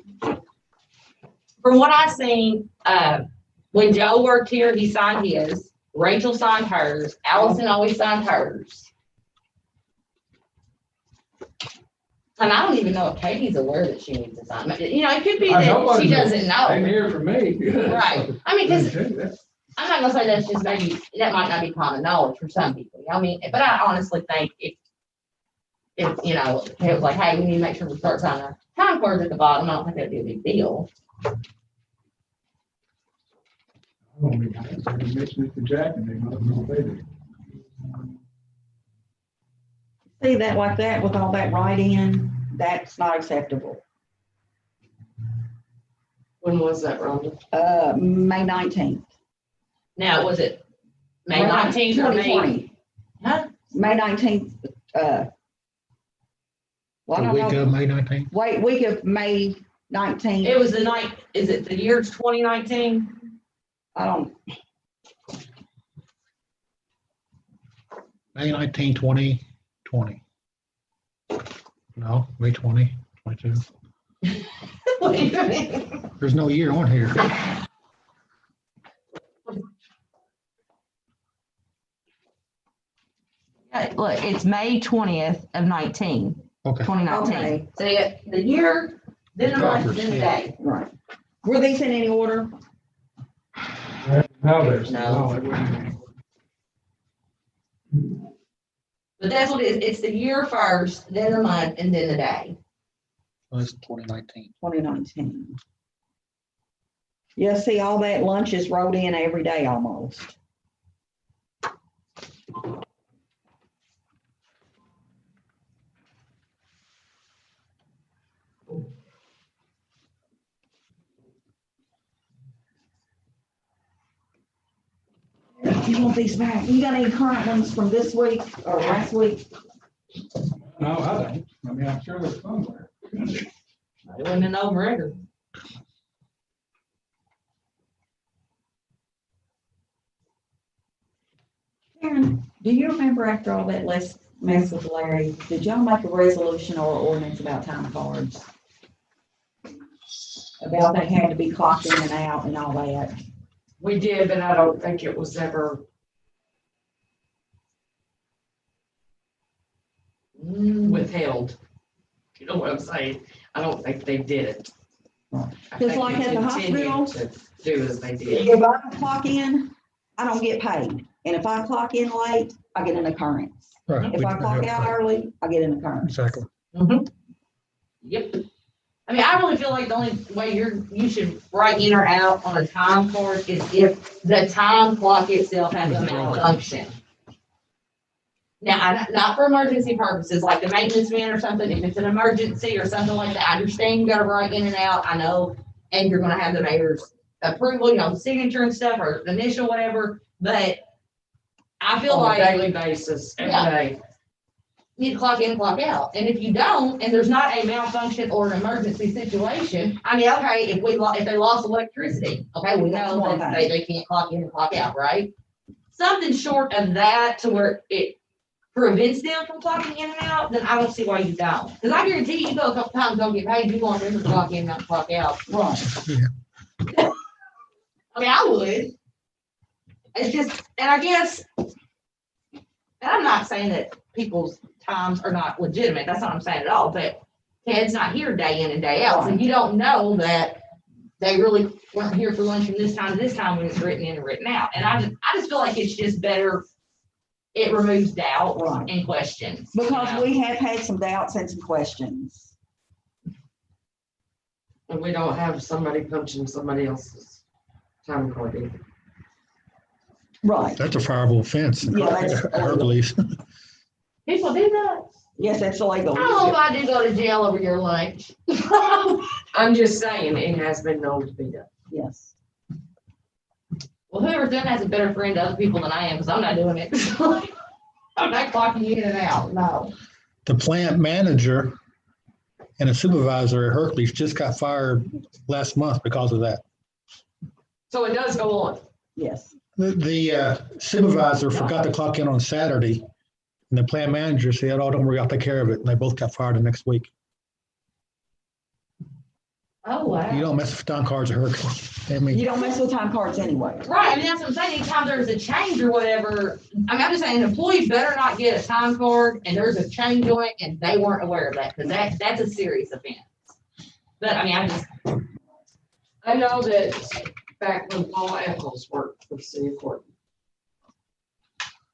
From what I've seen, when Joe worked here, he signed his, Rachel signed hers, Allison always signed hers. And I don't even know if Katie's aware that she needs to sign, you know, it could be I that know she I doesn't Ain't know. here for me. Right, I mean, cause That's- I'm not gonna say that's just maybe, that might not be common knowledge for some people, I mean, but I honestly think if, you know, it was like, hey, we need to make sure we start signing our time cards at the bottom, I don't think that'd be a big deal. I won't be mentioning it to Jack and they don't know what they do. See that like that with all that write-in, that's not acceptable. When was that, Rhonda? May 19th. Now, was it May 19th or May? 2020. Huh? May 19th, well, I The don't week know. of May 19th. Wait, week of May 19th. It was the night, is it the year 2019? I don't, May 19, 2020. No, May 20, 22. What do you mean? There's no year on here. Look, it's May 20th of 19, Okay. 2019. Okay. So you got the year, then the month, then the day. right. Were these in any order? No, there's No. no. But that's what it is. It's the year first, then the month, and then the day. Well, it's 2019. 2019. Yeah, see, all that lunch is rolled in every day almost. You want these back? You got any current ones from this week or last week? No, I don't. I mean, I'm sure there's somewhere. It wasn't an over record. Karen, do you remember after all that mess with Larry, did y'all make a resolution or ordinance about time cards? About they had to be clocked in and out and all that? We did, but I don't think it was ever. Withheld. You know what I'm saying? I don't think they did it. I Just think like they at the continued hospital? to Do as they did. If I don't clock in, I don't get paid. And if I clock in late, I get an occurrence. Right. If I clock out early, I get an occurrence. Exactly. Yep. I mean, I really feel like the only way you should write in or out on a time card is if the time clock itself has a malfunction. Now, not for emergency purposes, like the maintenance man or something, if it's an emergency or something like that, I understand you gotta write in and out, I know. And you're gonna have the mayor's approval, you know, the signature and stuff, or the initial, whatever, but I feel On a like daily basis, every Yeah. day. you need to clock in, clock out. And if you don't, and there's not a malfunction or an emergency situation, I mean, okay, if they lost electricity, okay, we That's know one that thing. they can't clock in and clock out, right? Something short of that to where it prevents them from clocking in and out, then I don't see why you don't. Because I guarantee you go a couple times, don't get paid, you won't remember to clock in and clock out. Right. I mean, I would. It's just, and I guess, and I'm not saying that people's times are not legitimate, that's not what I'm saying at all, but Ted's not here day in and day out, so you don't know that they really weren't here for lunch from this time to this time when it's written in and written out. And I just feel like it's just better, it removes doubt Right. and questions. you Because know? we have had some doubts and some questions. And we don't have somebody punching somebody else's time card either. Right. That's a fireable offense. Yeah, that's- Hercules. People do that. Yes, that's illegal. I don't know if I do go to jail over your lunch. I'm just saying, it has been known to be done. Yes. Well, whoever's doing that's a better friend to other people than I am, because I'm not doing it. I'm not clocking you in and out, no. The plant manager and a supervisor at Hercules just got fired last month because of that. So it does go on. Yes. The supervisor forgot to clock in on Saturday, and the plant manager said, "Oh, don't worry, I'll take care of it." And they both got fired the next week. Oh, You wow. don't mess with time cards at Hercules. I mean, You don't mess with time cards anyway. Right, I mean, that's what I'm saying, anytime there's a change or whatever, I mean, I'm just saying, employees better not get a time card and there's a change on it and they weren't aware of that, because that's a serious offense. But, I mean, I know that back when Paul Eccles worked for the city of Corbin,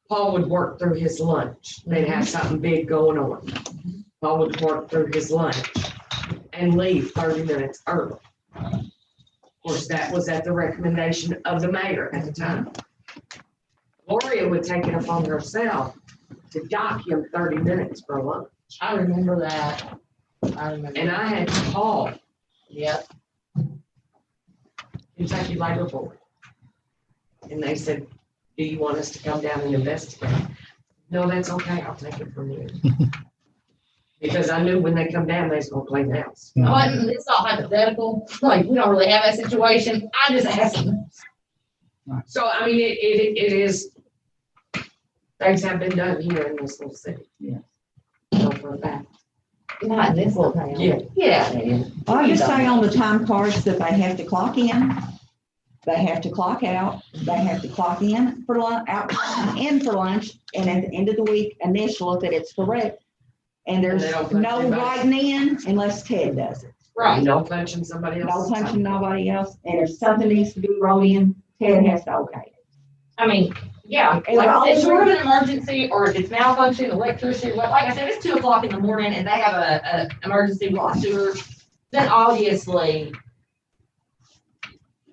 Paul would work through his lunch. They'd have something big going on. Paul would work through his lunch and leave 30 minutes early. Of course, that was at the recommendation of the mayor at the time. Gloria would take it upon herself to dock him 30 minutes for lunch. I remember that. I remember. And I had to call Yep. Kentucky Labor Board. And they said, do you want us to come down and investigate? No, that's okay, I'll take it from you. Because I knew when they come down, they was gonna play house. But it's not hypothetical, like, we don't really have that situation, I just asked them. So, I mean, it is, things have been done here in this little city. Yeah. So for a fact. Not in this little town. Yeah. Yeah. I just say on the time cards that they have to clock in, they have to clock out, they have to clock in for lunch, out, in for lunch, and at the end of the week, initial that it's correct. And there's And they don't punch no anybody. writing in unless Ted does it. Right. No punching somebody No else. punching nobody else, and if something needs to be wrote in, Ted has to okay it. I mean, yeah, And like, all if it's the- sort of an emergency, or if it's malfunction, electricity, like I said, it's 2 o'clock in the morning and they have a emergency water sewer, then obviously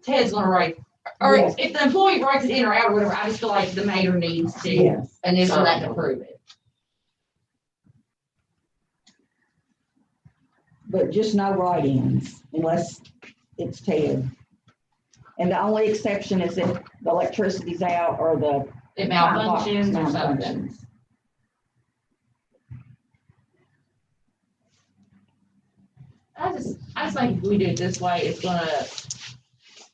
Ted's gonna write, or Yes. if the employee writes it in or out or whatever, I just feel like the mayor needs to Yes. initial that to prove it. But just no write-ins unless it's Ted. And the only exception is if the electricity's out or the It malfunctions or something. malfunctions. I just think if we do it this way, it's gonna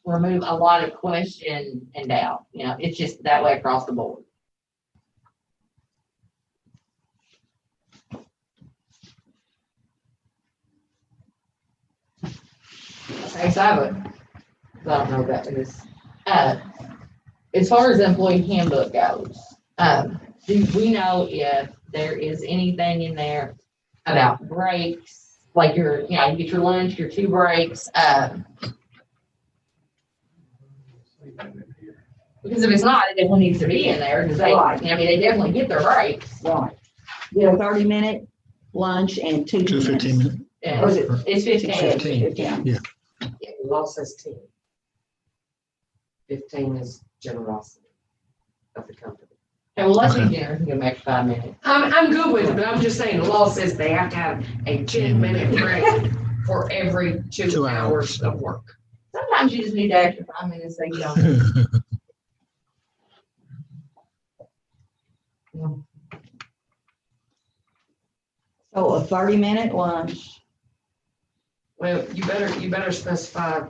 remove a lot of question and doubt, you know, it's just that way across the board. Okay, so I have I don't know about this. As far as the employee handbook goes, do we know if there is anything in there about breaks? Like your, you know, you get your lunch, your 2 breaks, because if it's not, it definitely needs to be in there, because they, I mean, they definitely get their breaks. Right. Get a 30-minute lunch and 2 2 15 minutes. Or is And it it's 15. 15. Yeah. The law says 10. 15 is generosity of the company. Okay, well, let's Okay. be generous and go back to 5 minutes. I'm good with it, but I'm just saying, the law says they have to have a 10-minute break for every 2 2 hours hours. of work. Sometimes you just need that extra 5 minutes, so you don't. So a 30-minute lunch. Well, you better specify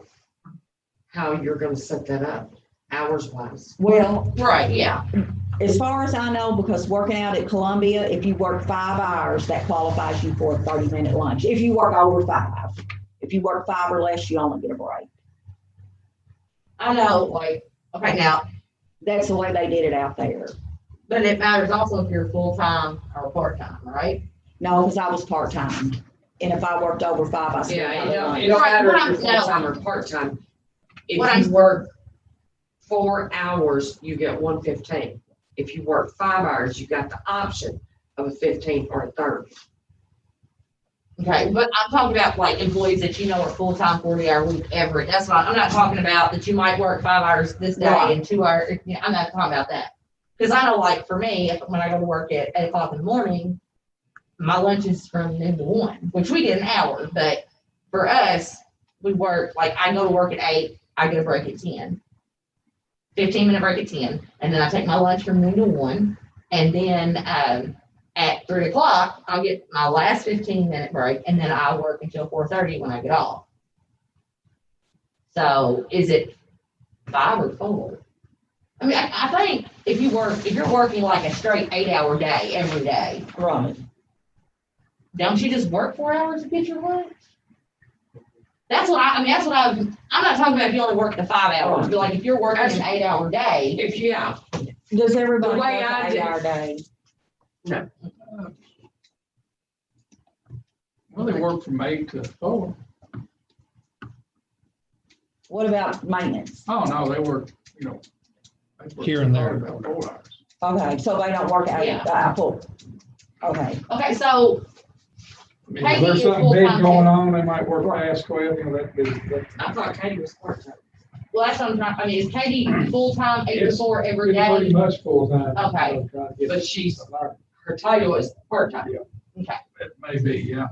how you're gonna set that up, hours wise. Well, Right, yeah. as far as I know, because working out at Columbia, if you work 5 hours, that qualifies you for a 30-minute lunch. If you work over 5. If you work 5 or less, you only get a break. I know, like, okay, now, That's the way they did it out there. but it matters also if you're full-time or part-time, right? No, because I was part-time. And if I worked over 5, I still Yeah, got it a don't, lunch. it don't Right, matter what if I'm- you're full-time or part-time. What If I'm- you work 4 hours, you get 115. If you work 5 hours, you got the option of a 15 or a 30. Okay, but I'm talking about like employees that you know are full-time, 40-hour week every, that's what, I'm not talking about that you might work 5 hours this day Right. and 2 hours, yeah, I'm not talking about that. Cause I know like for me, when I go to work at 8 o'clock in the morning, my lunch is from noon to 1, which we get an hour, but for us, we work, like I go to work at 8, I get a break at 10. 15-minute break at 10, and then I take my lunch from noon to 1, and then, at 3 o'clock, I'll get my last 15-minute break, and then I'll work until 4:30 when I get off. So is it 5 or 4? I mean, I think if you're working like a straight 8-hour day every day, Right. don't you just work 4 hours to get your lunch? That's what I mean, I'm not talking about if you only work the 5 hours, but like if you're working an 8-hour day, If, yeah, Does everybody The work way I an did- 8-hour day? Well, they work from 8 to 4. What about maintenance? Oh, no, they work, you know. they work Here and there. about 4 hours. Okay, so they don't work Yeah. full. Okay, okay, so I mean, Maybe if there's it's something big full-time going too. on, they might work past 12, you know, that. I thought Katie was part-time. well, that's what I'm trying, I mean, is Katie full-time 8 to 4 every Pretty day? much full time. Okay. But she's, her title is part-time. Okay. It may be, yeah.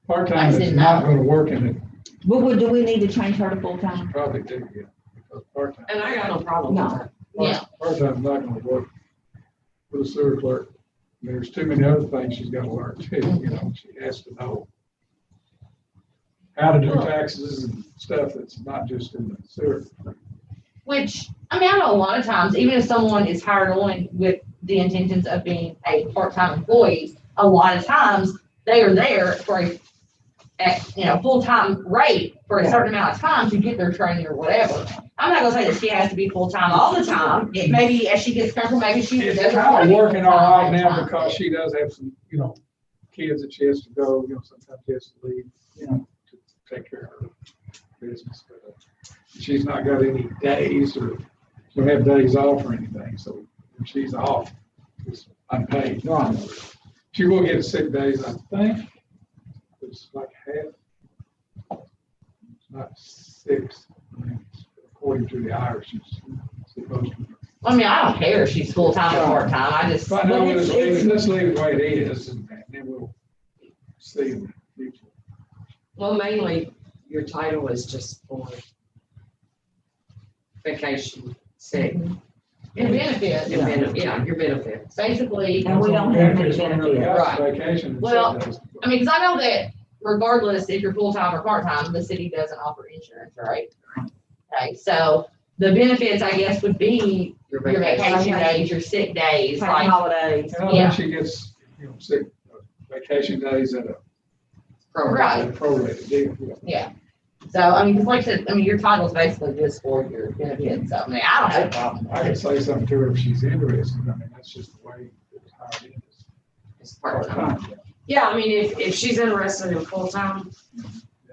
Part-time I is didn't not know. gonna work in it, Do we need to change her to full-time? probably do, yeah, because part-time. And I got no problem with No. that. Yeah. Part-time's not gonna work for the sewer clerk. I mean, there's too many other things she's gotta learn too, you know, she has to know how to do taxes and stuff that's not just in the sewer. Which, I mean, I know a lot of times, even if someone is hired on with the intentions of being a part-time employee, a lot of times they are there for a full-time rate for a certain amount of time to get their training or whatever. I'm not gonna say that she has to be full-time all the time. It maybe as she gets comfortable, maybe she. It's doesn't kind wanna of be working all full-time right all the now time. because she does have some, you know, kids that she has to go, you know, sometimes she has to leave, you know, to take care of her business. But she's not got any days or she'll have days off or anything, so when she's off, it's unpaid. She will get sick days, I think. It's like half. It's not 6, I mean, according to the Irish, she's supposed to. I mean, I don't care if she's full-time or part-time, I just. But no, But let's it's- leave it the way it is, and then we'll see in the future. Well, mainly, your title is just for vacation, sick, And benefits, and yeah, your benefits. basically. And we don't have any Benefits don't really benefits. got Vacation. and Well, sick days. I mean, cause I know that regardless if you're full-time or part-time, the city doesn't offer insurance, right? Okay, so the benefits, I guess, would be your vacation days, your sick days, Take like, holidays. And I yeah. think she gets, you know, sick, vacation days at a right, prorated deal. Yeah. yeah. So, I mean, 'cause like I said, I mean, your title's basically just for your benefits, so, I mean, I don't have a problem. I can say something to her if she's interested, I mean, that's just the way it's how it is. It's part-time. Part-time, Yeah, I mean, if she's interested in full-time,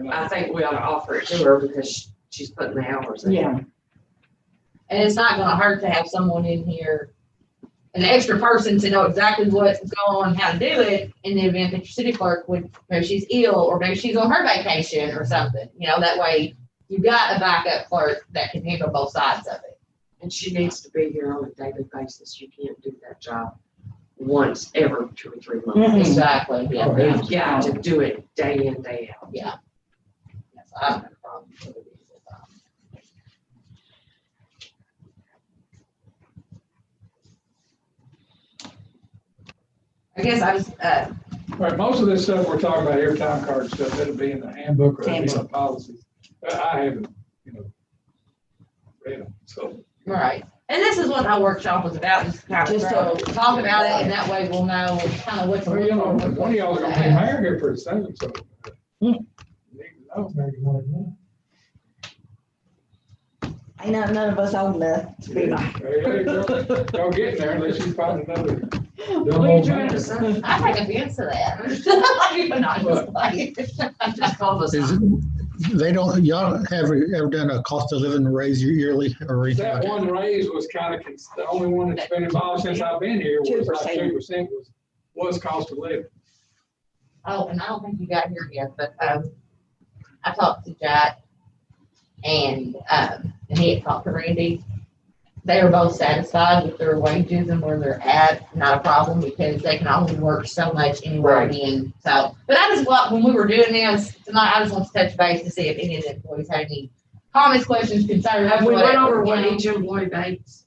yeah. I think we ought to offer it to her because she's putting the hours in. Yeah, And it's not gonna hurt to have someone in here, an extra person to know exactly what's going on, how to do it, in the event that your city clerk would, maybe she's ill, or maybe she's on her vacation or something, you know, that way you've got a backup clerk that can handle both sides of it. And she needs to be here on a daily basis. You can't do that job once every 2 or 3 months. Mhm. Exactly, yeah, yeah, You've got to do it day in, day out. yeah. Yes, I don't have a problem with it. I guess I was, All right, most of this stuff we're talking about here, time card stuff, it'll be in the handbook or it'll be in the Handbook. policies. I haven't, you know, read them, so. right, and this is what our workshop was about, just kind of Just talk about it, and that way we'll know kind of what to Well, look you know, for. one of y'all is gonna be mayor here pretty soon, so. Hmm. You need to know. ain't none of us old enough to be like. There you go. Don't get in there unless you find another. What are you trying to say? I take offense to that. But not just like. Just call us. Is, they don't, y'all have ever done a cost of living raise yearly or anything like That that? one raise was kind of, the only one that's been involved since I've been here was like 2%. 2% was cost of living. Oh, and I don't think you got here yet, but, I talked to Jack and he had talked to Randy. They are both satisfied with their wages and where they're at, not a problem, because they can only work so much anywhere Right. in, so. But I just, when we were doing this tonight, I just want to touch base to see if any of the employees had any comments, questions, concerns. Have we went whatever, over what you know. each employee makes?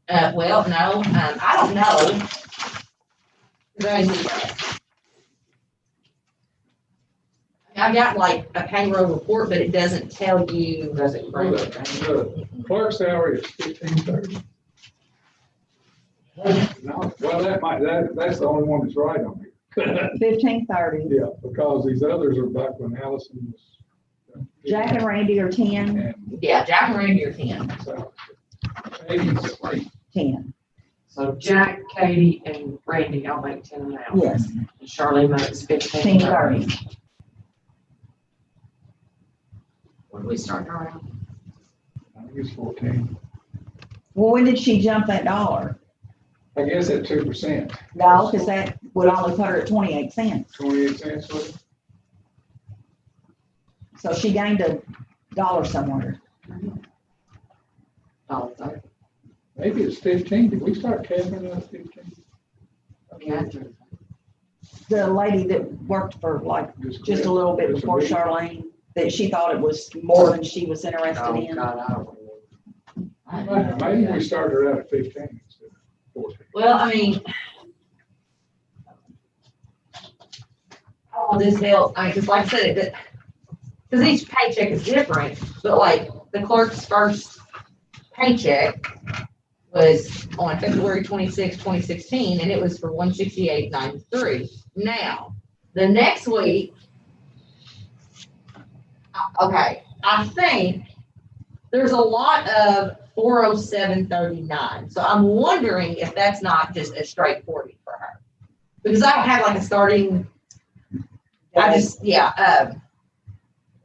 Well, no, I don't know. I got like a payroll report, but it doesn't tell you. Doesn't bring it. The clerk salary is 1530. No, well, that's the only one that's right on here. 1530. Yeah, because these others are back when Allison was. Jack and Randy are 10, And Yeah, Jack and Randy are 10. so, 80, 10. So Jack, Katie, and Randy all make 10 an hour. Yes, And Charlie makes 15. 1530. When we start around. I think it's 14. Well, when did she jump that dollar? I guess at 2%, No, because that would only put her at 28 cents. 28 cents, was it? So she gained a dollar somewhere. $1.30. Maybe it's 15. Did we start capping at 15? Catherine. The lady that worked for like just a little bit before Charlene, that she thought it was more than she was interested Oh, in. God, I don't know. Maybe we started out at 15 instead of 14. Well, I mean. All this help, I mean, cause like I said, that, cause each paycheck is different, but like the clerk's first paycheck was on February 26, 2016, and it was for 168.93. Now, the next week, okay, I think there's a lot of 407.39. So I'm wondering if that's not just a straight 40 for her. Because I don't have like a starting, I just, yeah,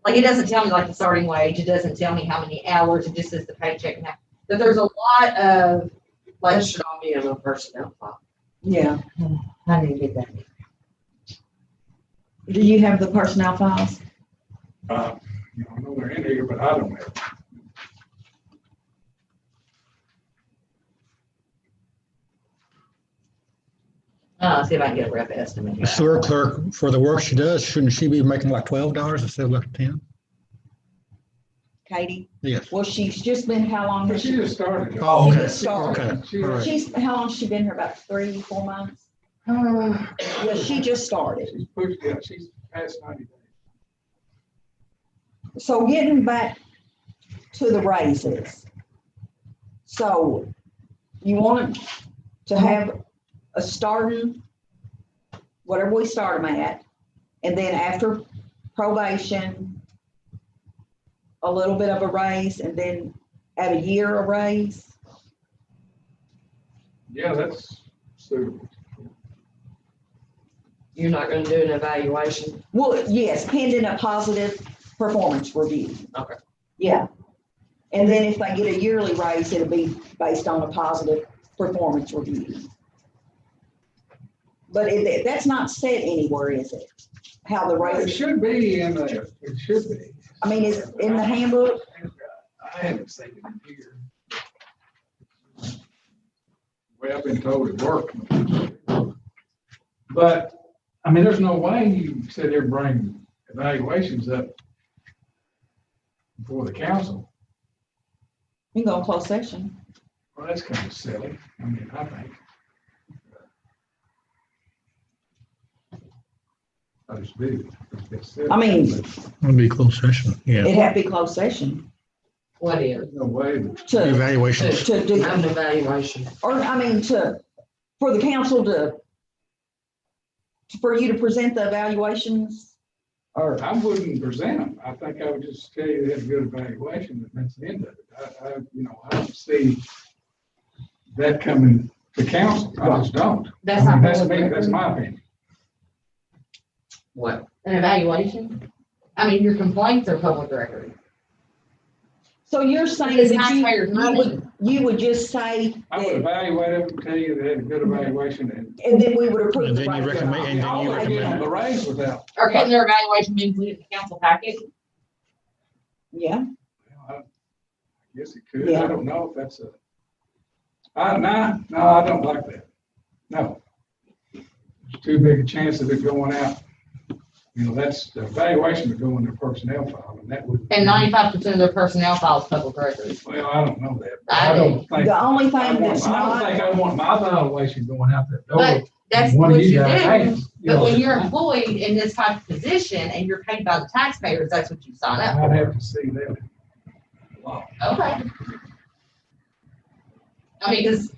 like it doesn't tell me like the starting wage, it doesn't tell me how many hours, it just says the paycheck. And that there's a lot of, like, That should all be in a personnel file. Yeah. I didn't get that. Do you have the personnel files? I know they're in here, but I don't have. See if I can get a rough estimate. The sewer clerk, for the work she does, shouldn't she be making like $12 instead of like 10? Katie? Yes. Well, she's just been, how long But has she she? just started. Oh, She okay. just started. Okay. She- All right. She's, how long has she been here? About 3-4 months? Yeah, she just started. She's pushed, yeah, she's past 90 days. So getting back to the raises. So you want to have a starting, whatever we start them at, and then after probation, a little bit of a raise, and then at a year a raise. Yeah, that's suitable. You're not gonna do an evaluation? Well, yes, pending a positive performance review. Okay. Yeah. And then if they get a yearly raise, it'll be based on a positive performance review. But that's not set anywhere, is it? How the It raise, should be in there, it should be. I mean, it's in the handbook. I haven't seen it in here. Well, I've been told it worked. But, I mean, there's no way you sit here and bring evaluations up before the council. You can go in closed session. Well, that's kind of silly. I mean, I think. I just do. It's silly. I mean- It'll be closed session. Yeah. It'd have to be closed session What is? There's no way that. to, Evaluations. to do, An evaluation. or I mean, for the council for you to present the evaluations. Or, I wouldn't present them. I think I would just tell you they had a good evaluation, and that's the end of it. I don't see that coming to council. I just don't. That's I mean, not That's public me, that's record. my opinion. What? An evaluation? I mean, your complaints are public record. so you're saying It's that taxpayers' money. you would just say I would that, evaluate them, tell you they had a good evaluation, and then we would approve. And the then you raise. recommend- and then you Okay. recommend. the raise without. Or can their evaluation be included in the council packet? Yeah, I guess it could. Yeah. I don't know if that's no, I don't like that. No. There's too big a chance of it going out. That's the evaluation would go in their personnel file, and that would. And 95% of their personnel files public record. Well, I don't know that. I I don't think. the only I thing want- that's I don't not, think I want my evaluation going out that door. But that's One what of you guys do. has, you But know. when you're employed in this type of position and you're paid by the taxpayers, that's what you sign up I'd for. have to see that. Wow. Okay. I mean, because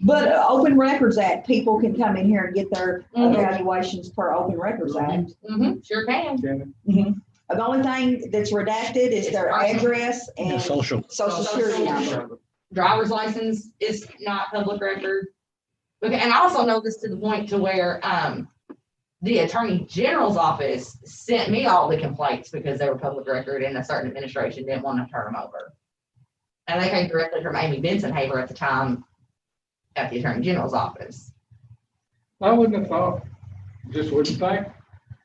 but Open Records Act, people can come in here and get their Mhm. evaluations per Open Records Act. sure can. Can The only thing that's redacted is their address Yeah, and social. social security number. Driver's license is not public record. Okay, and I also know this to the point to where, the Attorney General's office sent me all the complaints because they were public record and a certain administration didn't want to turn them over. And they came directly from Amy Benson Haber at the time at the Attorney General's office. I wouldn't have thought, just wouldn't think.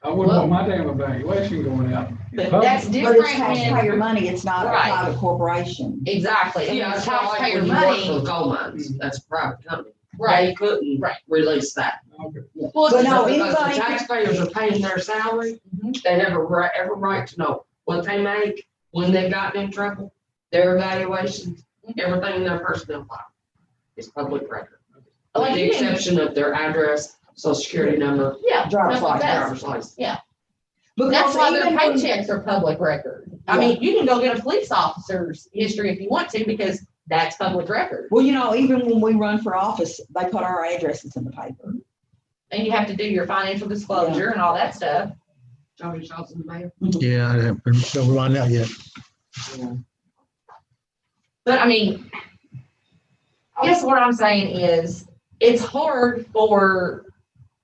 I wouldn't want my damn evaluation going out. in But public. that's But it's different taxpayer when, money, it's not a Right. private corporation. exactly, and Yeah, it's it's not like taxpayer when you work money. for coal mines. That's a private company. They couldn't Right. release that. Okay. Well, But no, Because the anybody, taxpayers are paying their salary, Mhm. they have every right to know what they make, when they've gotten in trouble, their evaluation, everything in their personnel file is public record. With Like the you didn't- exception of their address, social security number, Yeah. Driver's that's- license. driver's license. That's because why their even when, paychecks are public record. I mean, you can go get a police officer's history if you want to, because that's public record. well, you know, even when we run for office, they put our addresses in the paper. And you have to do your financial disclosure and all that stuff. Show yourselves in the mail. Yeah, I haven't been around that yet. But I mean, I guess what I'm saying is, it's hard for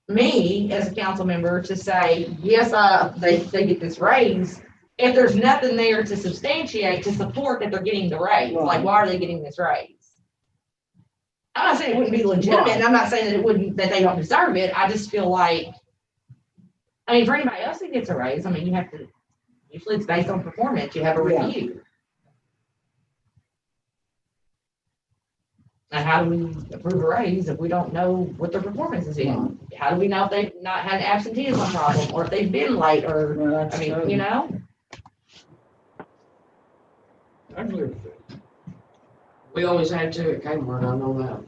me as a council member to say, yes, they get this raise, if there's nothing there to substantiate, to support that they're getting the raise. Like, Right. why are they getting this raise? I'm not saying it wouldn't be legitimate, and I'm not saying that it wouldn't, that they don't deserve it. I just feel like, I mean, for anybody else that gets a raise, I mean, you have to, usually it's based on performance. You have a Yeah. review. And how do we approve a raise if we don't know what their performance is in? How do we know if they've not had an absenteeism problem, or if they've been late, or, Well, that's I mean, true. you know? I can live with it. We always had to at Kmart, I know that.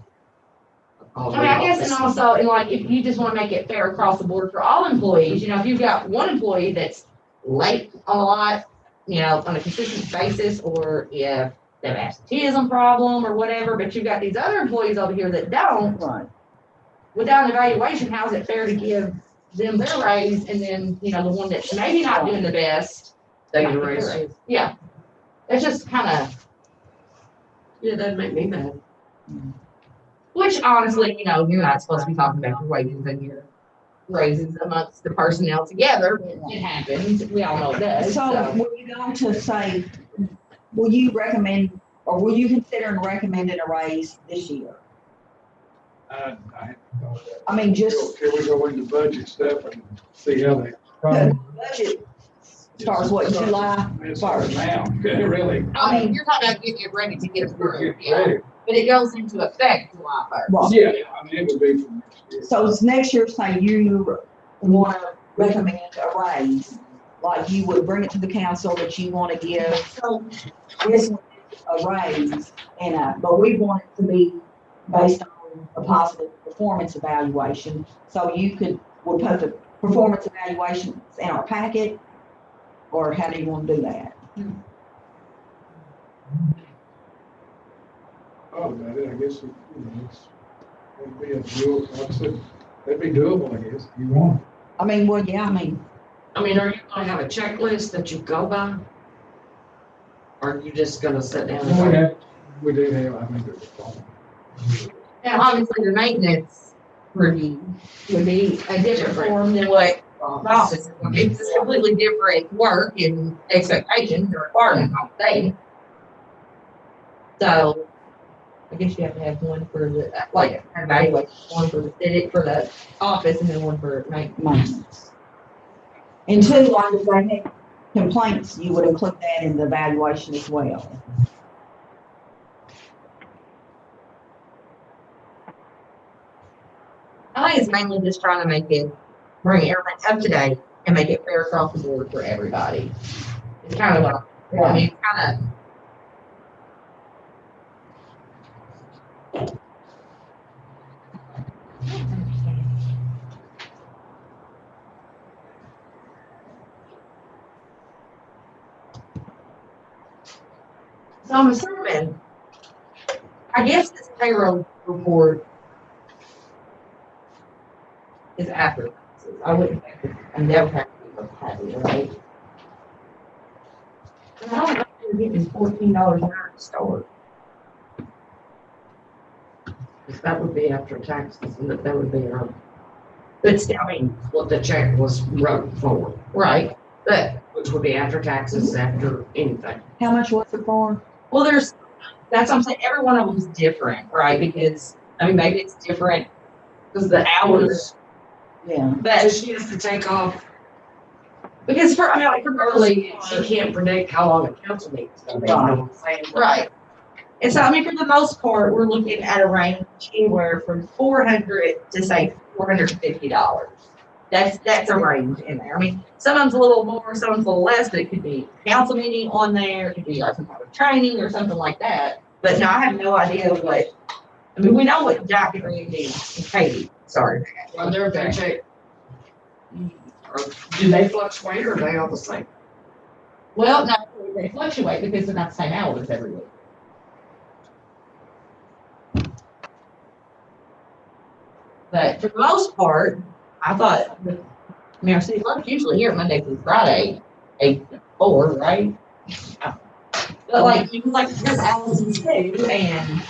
I mean, I guess, and also, and like, if you just wanna make it fair across the board for all employees, you know, if you've got one employee that's late a lot, you know, on a consistent basis, or if they have absenteeism problem or whatever, but you've got these other employees over here that don't, Right. without an evaluation, how's it fair to give them their raise, and then, you know, the one that's maybe not doing the best? They not can get their raise. raise? Yeah. It's just kinda, Yeah, that'd make me mad. which honestly, you know, you're not supposed to be talking about your wages and your raises amongst the personnel together, but it happens, we all know it does, So so. when you go to say, will you recommend, or will you consider recommending a raise this year? I hadn't thought of that. I mean, just, Can we go into budget stuff and see how they? the budget starts what, July It starts 1st? now, really. I mean, you're talking about getting it ready to get approved, Get yeah, ready. but it goes into effect July first. Right. Yeah, I mean, it would be from next year. So it's next year, say you want to recommend a raise, like you would bring it to the council that you want to give this one a raise, and, but we want it to be based on a positive performance evaluation. So we'll put the performance evaluations in our packet, or how do you want to do that? Oh, about it, I guess, it'd be a doable, like I said, that'd be doable, I guess, if you want. I mean, well, yeah, I mean, I mean, are you gonna have a checklist that you go by? Or are you just gonna sit down and go? We do have, I think there's a phone. And obviously, the maintenance review would be a different form than what the office is. It's a completely different work and expectations and requirements on the day. So, I guess you have to have one for the, like, evaluation, one for the city, for the office, and then one for maintenance. maintenance. And two, like if they had complaints, you would include that in the evaluation as well. I think it's mainly just trying to make it, bring everything up to date and make it fair across the board for everybody. It's kind of what, I mean, it's kind of. So I'm assuming, I guess this payroll report is after taxes. I wouldn't, I never have to be happy, right? And I don't know if you're getting $14 an hour to start. If that would be after taxes, and that would be But still, I mean, what the check was wrote for, right, but, which would be after taxes, after anything. How much was it for? well, that's what I'm saying, every one of them is different, right? Because, I mean, maybe it's different because the hours, Yeah. So but, she has to take off because for, I mean, like, for early, She can't predict how long a council meeting is gonna be, you know what I'm saying? right. And so, I mean, for the most part, we're looking at a range anywhere from $400 to say $450. That's a range in there. I mean, some of them's a little more, some of them's a little less, but it could be council meeting on there, it could be like some kind of training or something like that. But no, I have no idea what, I mean, we know what Jack and Randy and Katie, sorry. Well, their paycheck. Or do they fluctuate or are they all the same? Well, no, they fluctuate because they're not the same hours every week. But for the most part, I thought, I mean, our city clerk's usually here Monday through Friday, 8 to 4, right? But like, you like, here's Allison's too, and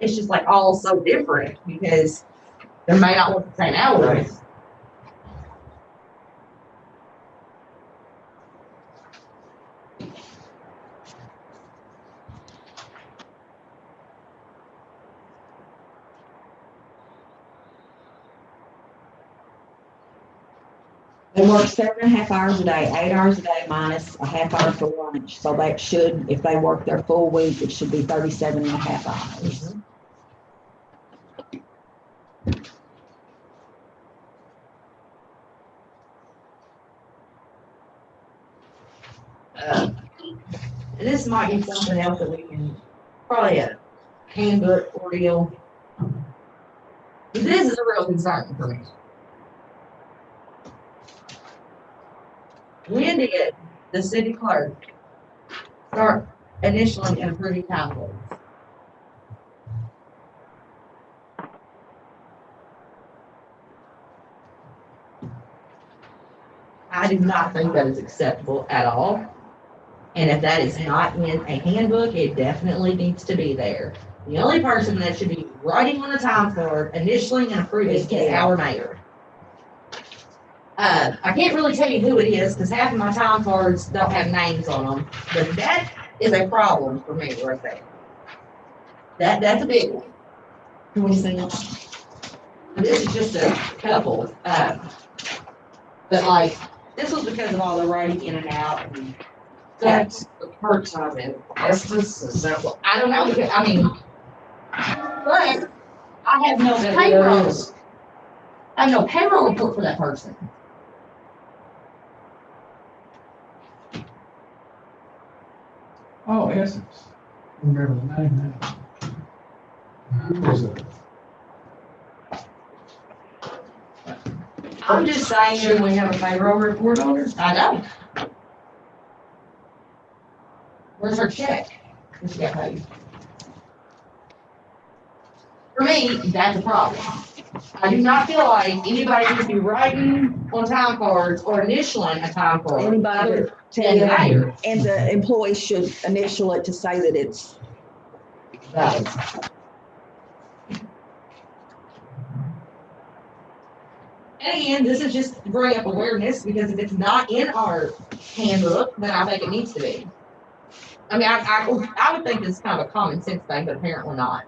it's just like all so different because they may not work the same hours. They work 7.5 hours a day, 8 hours a day minus a half hour for lunch. So that should, if they work their full week, it should be 37.5 hours. And this might be something else that we can, probably a handbook ordeal. But this is a real concern for me. When did the city clerk start initially approving time cards? I do not think that is acceptable at all. And if that is not in a handbook, it definitely needs to be there. The only person that should be writing on a time card, initially and approving is our mayor. I can't really tell you who it is because half of my time cards don't have names on them, but that is a problem for me right there. That's a big one. Can we see it? This is just a couple, but like, this was because of all the writing in and out. And That's the part-time in Estes, is that what? I don't know, because, I mean, but I have no that payroll. is? I have no payroll report for that person. Oh, Essence. Remember the name now. Who was it? I'm just Should saying, we have a payroll report on her? I know. Where's her check? When she got paid? For me, that's a problem. I do not feel like anybody needs to be writing on time cards or initialing a time card. Anybody tell And the you, mayor. and the employees should initial it to say that it's, And again, this is just to bring up awareness, because if it's not in our handbook, then I think it needs to be. I mean, I would think it's kind of a common sense thing, but apparently not.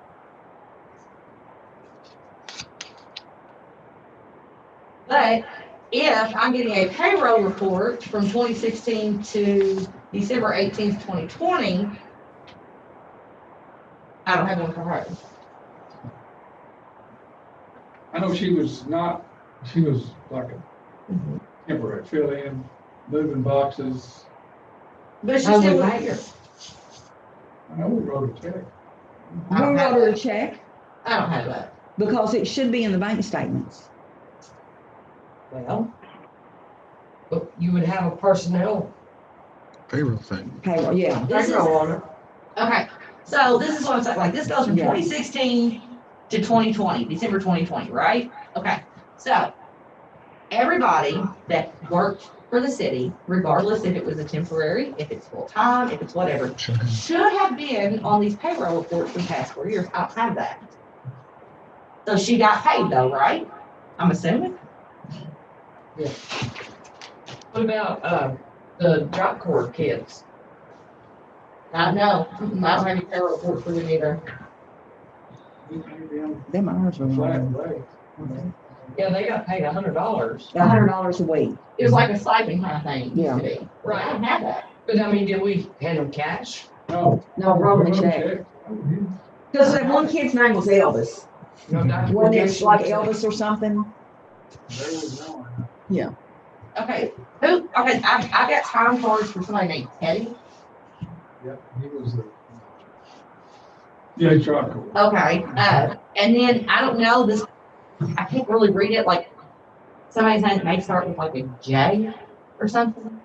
But if I'm getting a payroll report from 2016 to December 18th, 2020, I don't have one for her. I know she was like a temporary fill-in, moving boxes. But she How still we was pay her? here. I know we wrote a check. we I don't have wrote her a that. check I don't have that. because it should be in the bank statements. Well, But you would have a personnel Payroll thing. Payroll, yeah. this is, payroll on it. okay, so this is what I'm saying, like, this goes from Yeah. 2016 to 2020, December 2020, right? Okay, so everybody that worked for the city, regardless if it was a temporary, if it's full-time, if it's whatever, should have been on these payroll reports for the past 4 years. I don't have that. So she got paid though, right? I'm assuming? What about, the drop cord kids? I know, I don't have any payroll reports for them either. We paid them Them hours a flat rate. Yeah, they got paid $100. $100 a week. It was like a stipend kind of thing, it used to be. Right. I don't have that. But I mean, did we hand them cash? No. No, wrote a check. Because that one kid's name was Elvis. No Wasn't it like documentation. Elvis or something? There was one. Okay, I got time cards for somebody named Teddy. Yep, he was the. Yeah, HR coordinator. Okay, and then I don't know this, I can't really read it, like, somebody's name may start with like a J or something.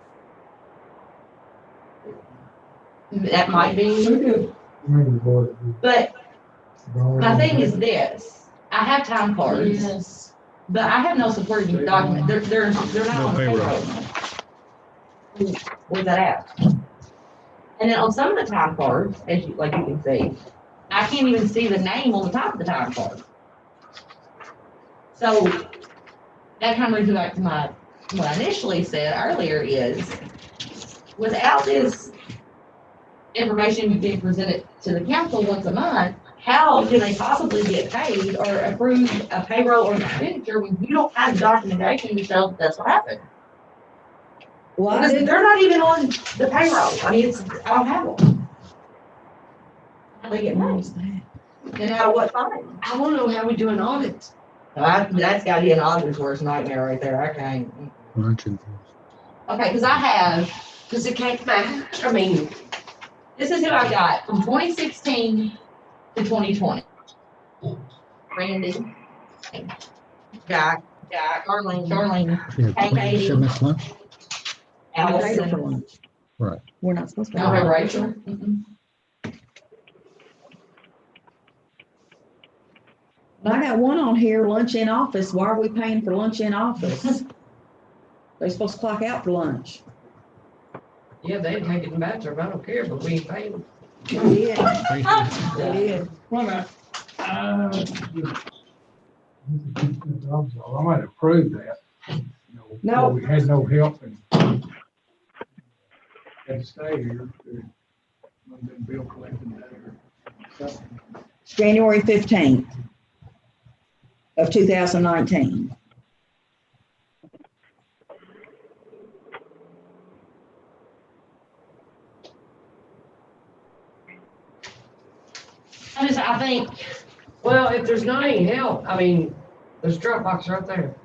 That might be, but my thing is this, I have time cards, but I have no supporting document, they're not No on the payroll. payroll. Where's that at? And then on some of the time cards, as you, like you can see, I can't even see the name on the top of the time card. So that kind of brings me back to what I initially said earlier is, without this information being presented to the council once a month, how can they possibly get paid or approve a payroll or an expenditure when you don't have documentation to show that that's what happened? Well, I Because did, they're not even on the payroll. I mean, I don't have one. How they get paid? And out of what fund? I wanna know how we do an audit. That's gotta be an auditor's worst nightmare right there. I can't. Luncheon. Okay, because I have, Cause it can't match. I mean, this is who I got from 2016 to 2020. Randy. Got Darlene, Yeah, Katie. should miss lunch. I paid her for Allison. lunch. Right. We're not supposed to. No, hey, Rachel. Mm-mm. I got one on here, lunch in office. Why are we paying for lunch in office? They're supposed to clock out for lunch. yeah, they take it in bathroom, I don't care, but we ain't paying them. They did, Thank you. they did. Wait a minute. I might approve that. You know, No. We had no help and had to stay here. Then bill collecting that or something. January 15th of 2019. I think, Well, if there's not any help, I mean, there's Dropbox right there.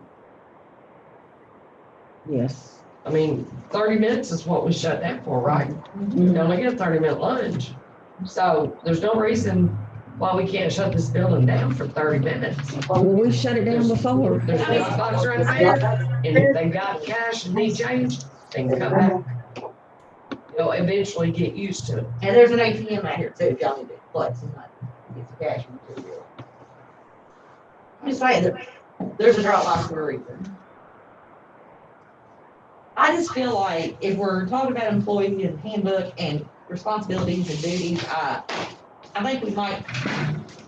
Yes. I mean, 30 minutes is what we shut down for, right? We only get a 30-minute lunch. So there's no reason why we can't shut this building down for 30 minutes. Well, we shut it down before. There's Dropbox right there, and if they got cash and need change, they can come back. They'll eventually get used to it. and there's an ATM out here too, if y'all need to flex some money, get some cash from the bill. I'm just saying that there's a Dropbox for a reason. I just feel like if we're talking about employee and handbook and responsibilities and duties, I think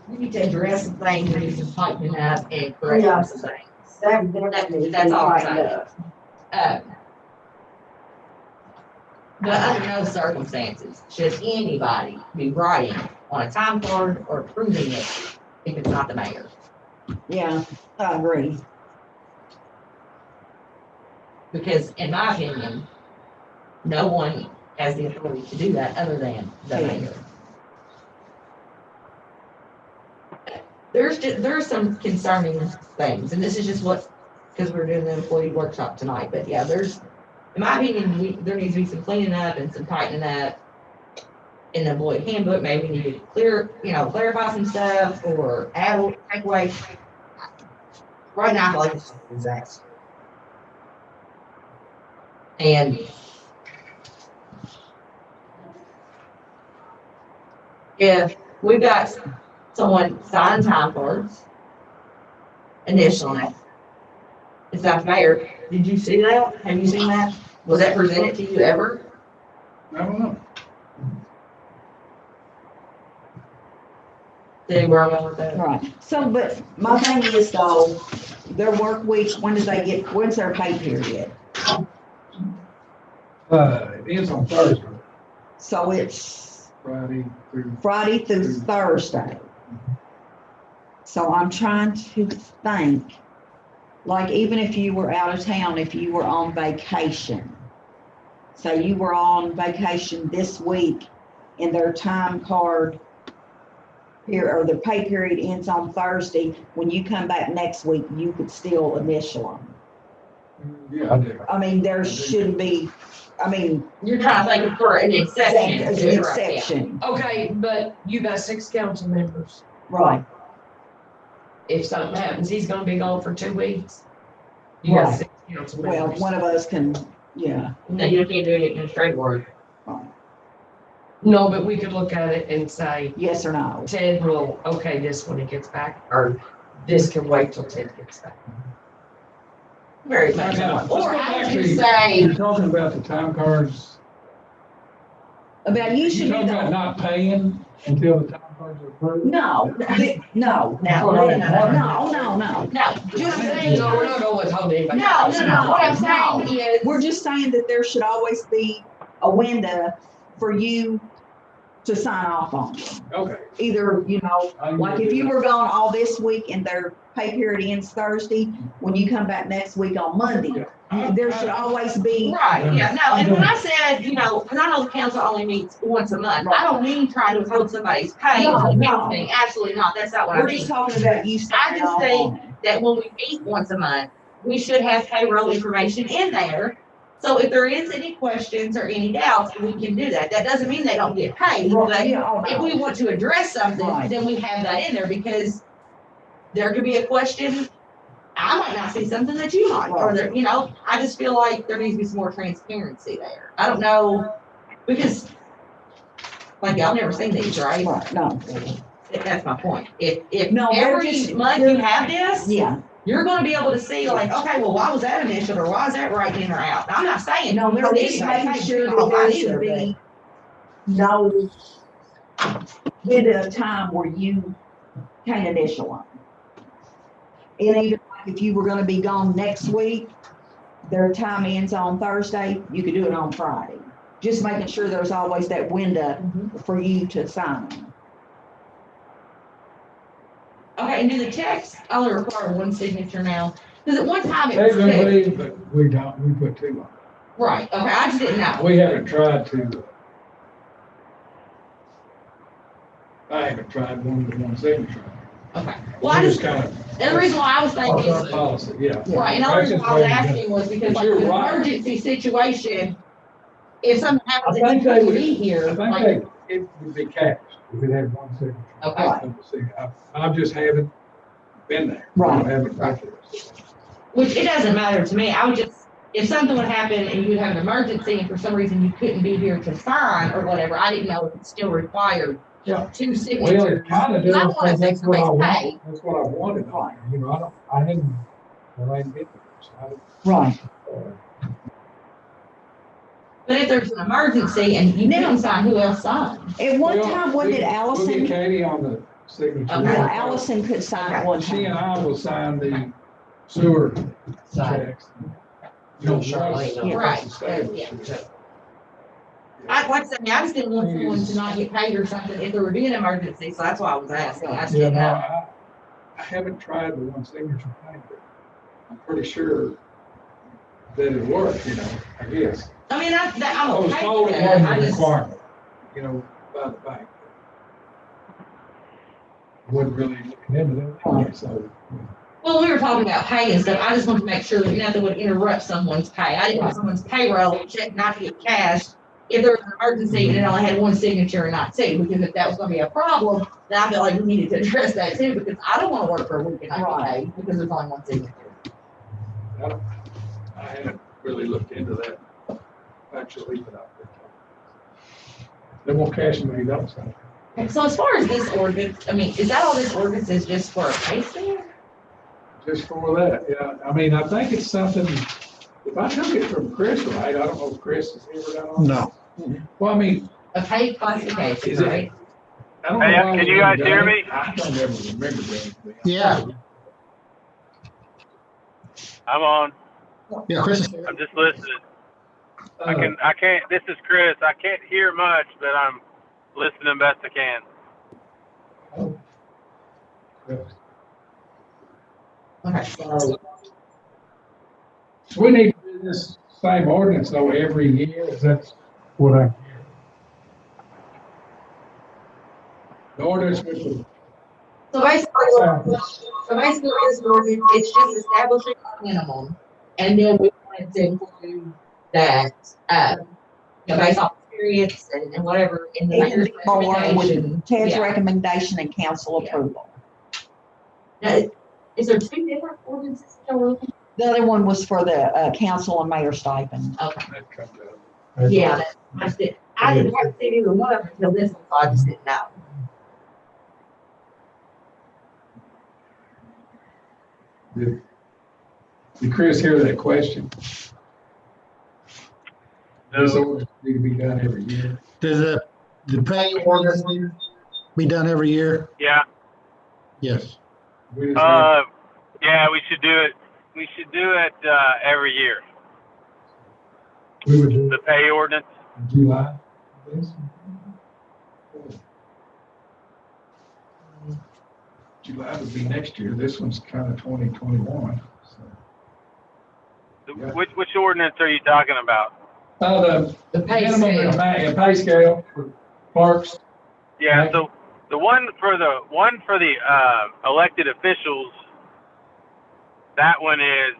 we need to address some things, we need some tightening up and correcting some things. That's all I'm saying. But under no circumstances should anybody be writing on a time card or approving it if it's not the mayor. Yeah, I agree. Because in my opinion, no one has the authority to do that other than the mayor. There's some concerning things, and this is just what, because we're doing the employee workshop tonight, but yeah, in my opinion, there needs to be some cleaning up and some tightening up in the employee handbook. Maybe we need to clarify some stuff or add, take away. Right now, I feel like it's a disaster. And if we've got someone sign time cards initially, it's not the mayor. Did you see that? Have you seen that? Was that presented to you ever? I don't know. Did anywhere go with that? Right. So, but my thing is though, their work week, when's their pay period? It ends on Thursday, So it's Friday through. Friday through Thursday. So I'm trying to think, like even if you were out of town, if you were on vacation, say you were on vacation this week and their time card or the pay period ends on Thursday, when you come back next week, you could still initial them. Yeah, I do. I mean, there shouldn't be, I mean, You're trying to think for an exception. as to an it right now. exception, Okay, but you got 6 council members. right? If something happens, he's gonna be gone for 2 weeks. You got Right. 6 council Well, members. one of us can, yeah. No, you can't do any administrative work. No, but we could look at it and say, Yes or no? Ted will, okay, this when he gets back, or this can wait till Ted gets back. Very much. Now, Or let's go I back would to- say, You're talking about the time cards. About you should You're be talking about the, not paying until the time cards are approved? no, no, no. no, Just saying- No, we're not gonna withhold anybody. no, what I'm saying is, We're just saying that there should always be a window for you to sign off on. Okay. Either, I like if you were gone all this week and their pay period ends Thursday, when you come back next week on Monday, there should always be, right, yeah, no, and when I said, because I know the council only meets once a month, I don't mean trying to withhold somebody's pay No, for the no. council meeting, absolutely not, that's not what I we're mean. just talking about you signing just off think- on it. That when we meet once a month, we should have payroll information in there. So if there is any questions or any doubts, we can do that. That doesn't mean they don't get paid, but Yeah, oh, if no. we want to address something, Right. then we have that in there because there could be a question. I might not see something that you might, or there, I just feel like there needs to be some more transparency there. I don't know, because like y'all never seen these, right? Right, no, That's my point. If No, they're every just- month you have this, yeah, you're gonna be able to see like, okay, well, why was that initial or why is that right in or out? I'm not saying. no, they're just making sure that there should be no window of time where you can't initial them. And even like if you were gonna be gone next week, their time ends on Thursday, you could do it on Friday. Just making sure there's always that window for you to sign them. Okay, and do the checks only require one signature now? Because at one time it was two. Technically, but we don't, we put two Right, okay, I just didn't know. on. We haven't tried to. I haven't tried one with one signature. Okay, well, I We just, kind of. and the reason why I was That's our thinking, policy, yeah. right, and the only reason why I was asking was because like You're an right. emergency situation, if something happens I and think you they couldn't would- be here, I think like, it would be cash if it had one signature. okay, I just haven't been there. Right. I haven't got there. which it doesn't matter to me, I would just, if something would happen and you have an emergency and for some reason you couldn't be here to sign or whatever, I didn't know if it still required Yeah. two Well, signatures. it kind of does, I wanna because that's what I fix my want, that's what I wanted, I hadn't, I didn't get there, so I didn't. Right. But if there's an emergency and you didn't sign, who else signed? At one Well, time, wasn't it We'll Allison? get Katie on the signature. Okay. No, Allison could sign at one She and time. I will sign the sewer checks. No, Once- Charlene, no. once Right, established, yeah. Like I said, I just didn't want someone to not get paid or something if there would be an emergency, so that's why I was asking. I just Yeah, didn't no, know. I haven't tried the one signature thing, but I'm pretty sure that it worked, I guess. I mean, I'm I was okay told with it that. wasn't I a just, requirement, by the bank. Wasn't really looking into that, so. well, we were talking about pay and stuff. I just wanted to make sure that nothing would interrupt someone's pay. I didn't want someone's payroll check not to get cashed if there was an emergency and it only had one signature and not two, because if that was gonna be a problem, then I felt like we needed to address that too, because I don't wanna work for a week and not get paid because there's only one signature. I haven't really looked into that, actually, but they won't cash them if you don't, so. And so as far as this ordinance, I mean, is that all this ordinance is just for a pay scale? Just for that, yeah, I mean, I think it's something, if I took it from Chris right, I don't know if Chris has ever done all. No. Well, I mean, A pay classification, Is it- right? I don't know. Hey, why can we you guys haven't hear done me? it. I don't ever remember that. Yeah. I'm on. Yeah, Chris is here. I'm just listening. Uh, I can't, this is Chris. I can't hear much, but I'm listening best I can. Okay, so, So we need to do this same ordinance though every year, is that what I? The ordinance with the So basically, this ordinance, it's just establishing a minimum, and then we wanted to include that, based on experience and whatever in the It can mayor's be more recommendation. with Ted's Yeah. recommendation and council Yeah. approval. Now, is there two different ordinances that you're looking The other one was for the council and mayor stipend. at? Okay, That comes out. yeah, I didn't have to see either one of them until this one, so I just didn't know. Did Chris hear that question? This No, ordinance need to be done every year. Does the pay ordinance need to be done every year? yeah, Yes. We just have- yeah, we should do it. We should do it every year. We would do The it pay ordinance. in July. Yes. July would be next year. This one's kind of 2021. Yeah. Which ordinance are you talking about? The pay Minimum scale. and pay scale for clerks. Yeah, Right. so the one for the elected officials, that one is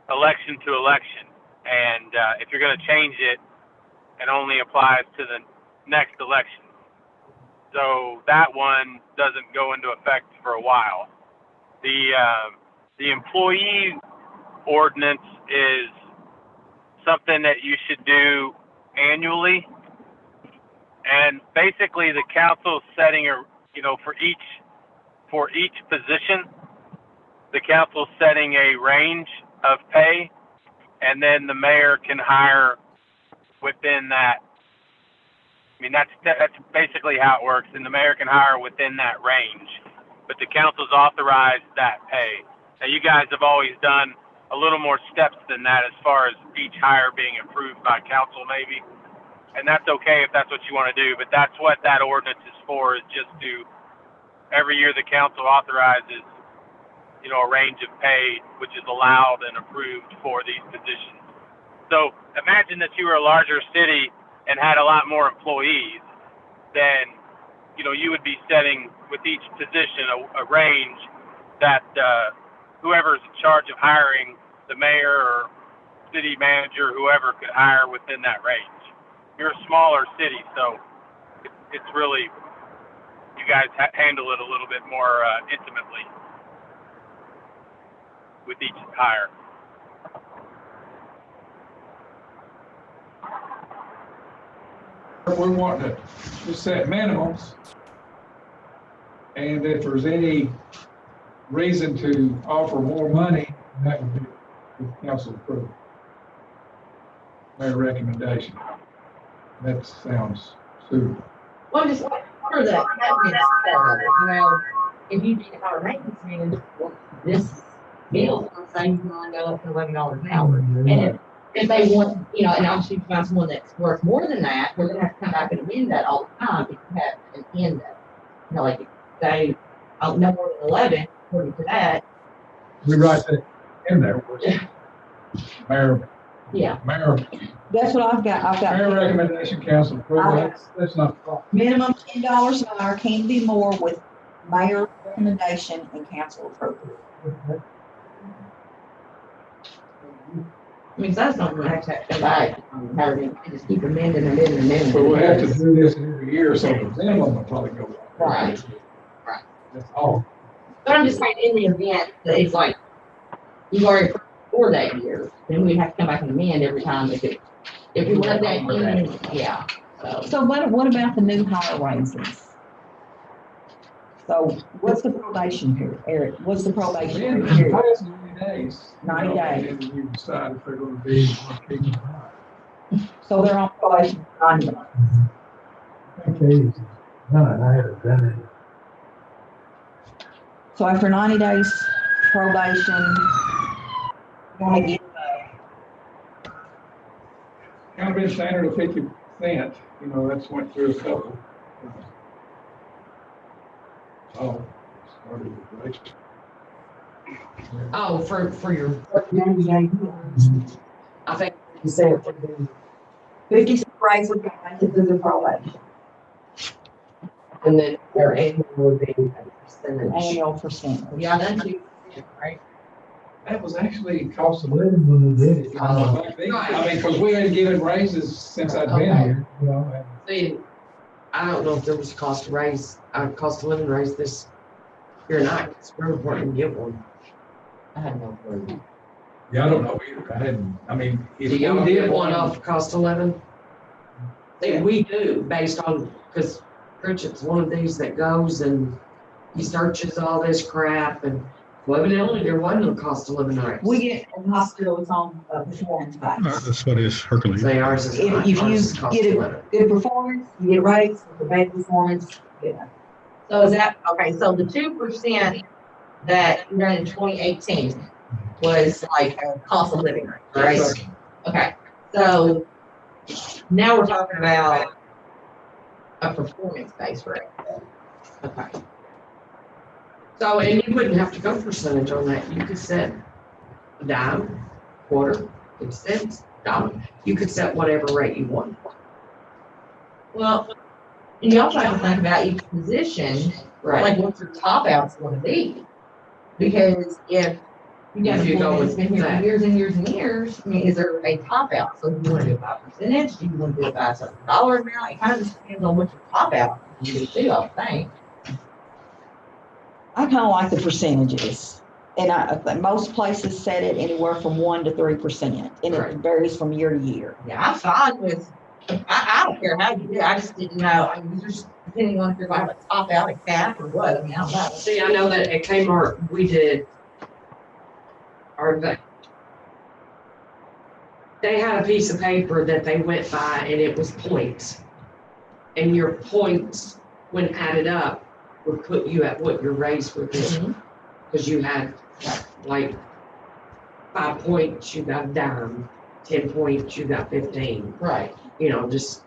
election to election, and if you're going to change it, it only applies to the next election. So that one doesn't go into effect for a while. The employee ordinance is something that you should do annually. And basically the council is setting for each position, the council is setting a range of pay, and then the mayor can hire within that. I mean, that's basically how it works, and the mayor can hire within that range, but the council's authorized that pay. Now, you guys have always done a little more steps than that as far as each hire being approved by council maybe. And that's okay if that's what you want to do, but that's what that ordinance is for, is just to, every year the council authorizes, a range of pay, which is allowed and approved for these positions. So imagine that you were a larger city and had a lot more employees, then, you would be setting with each position a range that, whoever's in charge of hiring, the mayor or city manager, whoever could hire within that range. You're a smaller city, so it's really, you guys handle it a little bit more intimately with each hire. We're wanting to just set minimums. And if there's any reason to offer more money, that would be with council approval. Mayor recommendation. That sounds suitable. Well, just like, for the maintenance setup, if you need to hire a maintenance man, well, this bill, let's say you want to go up to $11 an hour. And if they want, and obviously if you find someone that's worth more than that, we're gonna have to come back and amend that all the time if you have an end of, like, if they, no more than 11, according to that, We write that in there. Mayor, yeah. mayor That's what I've got. Mayor recommendation, council approval, that's not a problem. Minimum $10 an hour, can be more with mayor recommendation and council approval. I mean, that's not gonna have to come back, just keep amending. But we'll have to do this every year, so the minimum will probably go up. Right. Right. That's all. But I'm just saying, in the event that it's like, you've already approved for that year, then we have to come back and amend every time if we let that in, yeah, so. So what about the new hire raises? So what's the probation period, Eric? What's the probation Then, period? past 90 days. 90 days. And then you decide if they're gonna be working or not. So they're on probation for 90 days. I haven't done it. So after 90 days probation, you want to get, Kind of been standard of 50%, that's went through a couple. Oh, started with Rachel. Oh, for your, 90 days. I think You said 50 raises to the probation. and then their annual would be percentage. annual percentage. Yeah, that's you, right? That was actually cost of living when we did it. Oh. Back then. I mean, because we hadn't given raises since I'd been Okay. here, you know. and- See, I don't know if there was a cost of living raise this year or not, it's real important to get one. I had no clue. Yeah, I don't know either. I hadn't, I mean, if Do we y'all did get one one, off cost of living? See, we do, based on, because Pritchett's one of these that goes and he searches all this crap, and well, evidently there wasn't a cost of living raise. We get in the hospital, it's on performance base. That's what it is, Hercules. Say ours is If not, you ours is cost get of it- living. Good performance, you get a raise, if the bad performance, yeah. So is that, okay, so the 2% that you ran in 2018 was like a cost of living rate, right? Yes. Okay, so now we're talking about a performance-based rate. Okay, So, and you wouldn't have to go percentage on that, you could set a dime, quarter, 50 cents, dollar, you could set whatever rate you want. well, you also have to think about each position, Right. like what your top out's gonna be. Because if you got If you go someone that's with been here that. for years and years and years, I mean, is there a top out? So do you wanna do it by percentage? Do you wanna do it by a certain dollar amount? It kind of just depends on what your top out you do, I think. I kind of like the percentages. And I think most places set it anywhere from 1% to 3%, and Right. it varies from year to year. Yeah, I'm fine with, I don't care how you do it, I just didn't know, I mean, just depending on if you're gonna have a top out, a cap, or what, I mean, I don't know. See, I know that at Kmart, we did they had a piece of paper that they went by and it was points. And your points, when added up, would put you at what your raise would be. Mhm. Because you had like 5 points, you got a dime, 10 points, you got 15. Right, You know, just,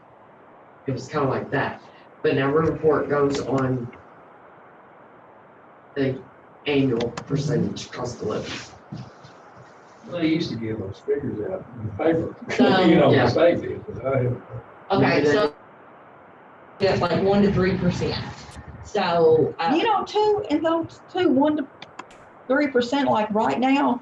it was kind of like that. But now Riverport goes on the annual percentage cost of living. they used to give those figures out in the paper, So- you know, Yeah. the state did, but I haven't. okay, so that's like 1% to 3%. So, You know, too, and those two, 1% to 3%, like right now,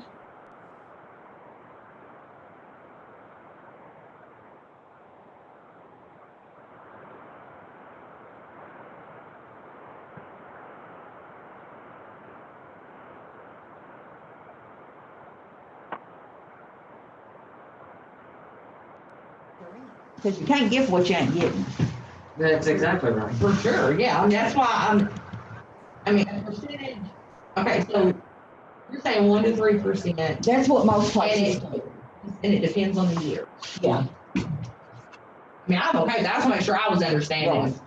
because you can't give what you ain't getting. That's exactly right. for sure, yeah, I mean, that's why I mean, a percentage, okay, so you're saying 1% to 3%, That's what most and places it, do. and it depends on the year. Yeah. I mean, I'm okay, that's to make sure I was understanding.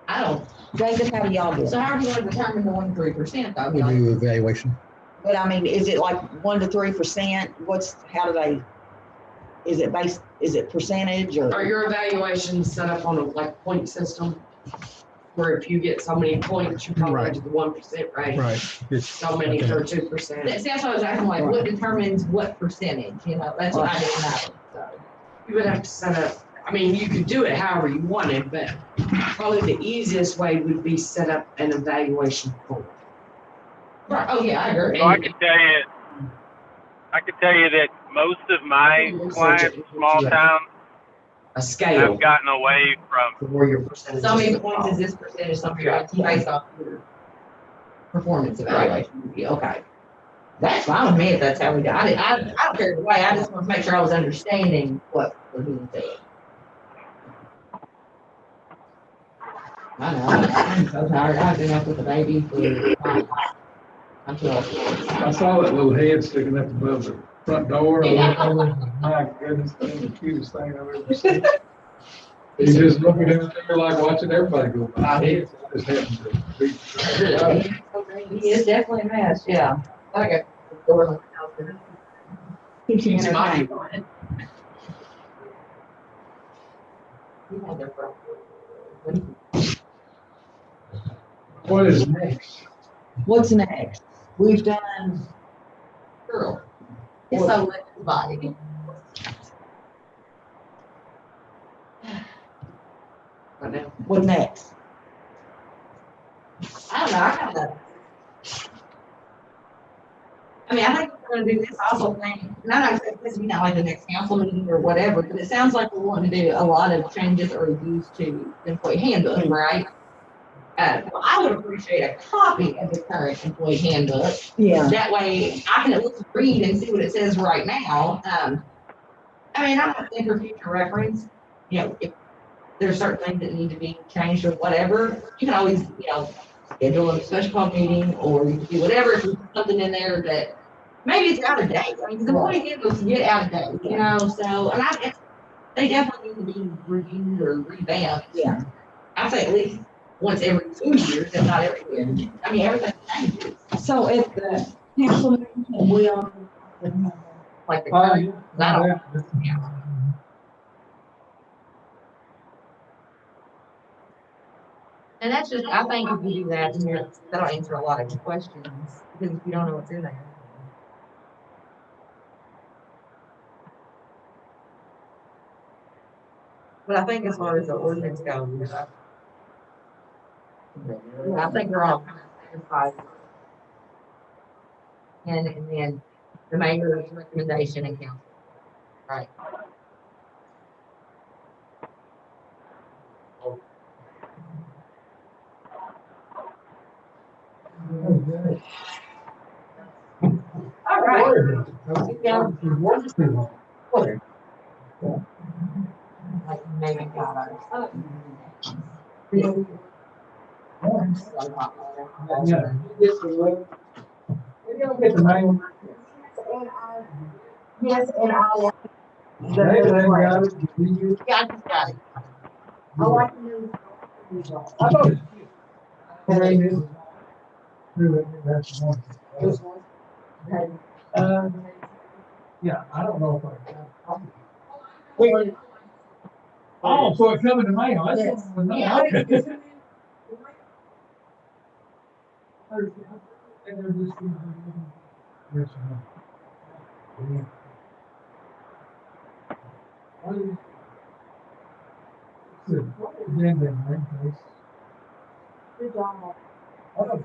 I don't, David, how do y'all do so it? how are you gonna determine the 1% to 3% though? We do evaluation. But I mean, is it like 1% to 3%? How do they, is it percentage or? Are your evaluations set up on a like point system? Where if you get so many points, you probably Right. to the 1% rate. Right. It's- So many okay. for 2%. See, that's what I was asking, like, what determines what percentage, you know, that's what I didn't know, so. You would have to set up, I mean, you could do it however you wanted, but probably the easiest way would be set up an evaluation form. Right, oh, yeah, I agree. So I can tell you that most of my clients, small towns, A scale have gotten away from, of where your percentage. So many points is this percentage, some period, based off your performance evaluation, would be okay. That's fine with me if that's how we do it. I don't care the way, I just want to make sure I was understanding what was being said. I know, I'm so tired, I've been up with the baby for, until. I saw that little head sticking up above the front door. My goodness, that's the cutest thing I've ever seen. You just looking in there like watching everybody go by. I just happened to be. He is definitely a mess, yeah. I got the door like the house. Keeps you Keeps my- entertained. We had their front. What is next? What's next? We've done, Girl. It's so much body. Right now. what next? I don't I mean, I think we're gonna do this also thing, not because we not like the next council meeting or whatever, but it sounds like we're wanting to do a lot of changes or reviews to the employee handbook, right? Well, I would appreciate a copy of the current employee handbook. Yeah. That way I can at least read and see what it says right now. I mean, I don't think for future reference, if there's certain things that need to be changed or whatever, you can always, schedule a special call meeting or you can do whatever, if you put something in there that maybe it's out of date. I mean, because employee handbooks get out of date, so, and they definitely need to be reviewed or revamped. Yeah. I'd say at least once every 2 years, if not every year. I mean, everything changes, So at the council meeting, we all. like the Oh, current, yeah. I don't, and that's just, I think if you do that, then that'll answer a lot of questions, because if you don't know what's in there. But I think as far as the ordinance goes, I think we're all kind of satisfied. And then the mayor's recommendation and council. Right. All right. Like maybe got our. Yeah. We're gonna get the main. Yes, and I. They got it. Yeah, I just got it. I like the new. I thought it's cute. Hey, this is- That's one. This one. Uh, yeah, I don't know if I. Wait. Oh, so it's coming to mail. That's Yes. what we know. Yeah. Okay. And they're just. Yes, yeah. What is- What is in there, man, please? Good job. I don't-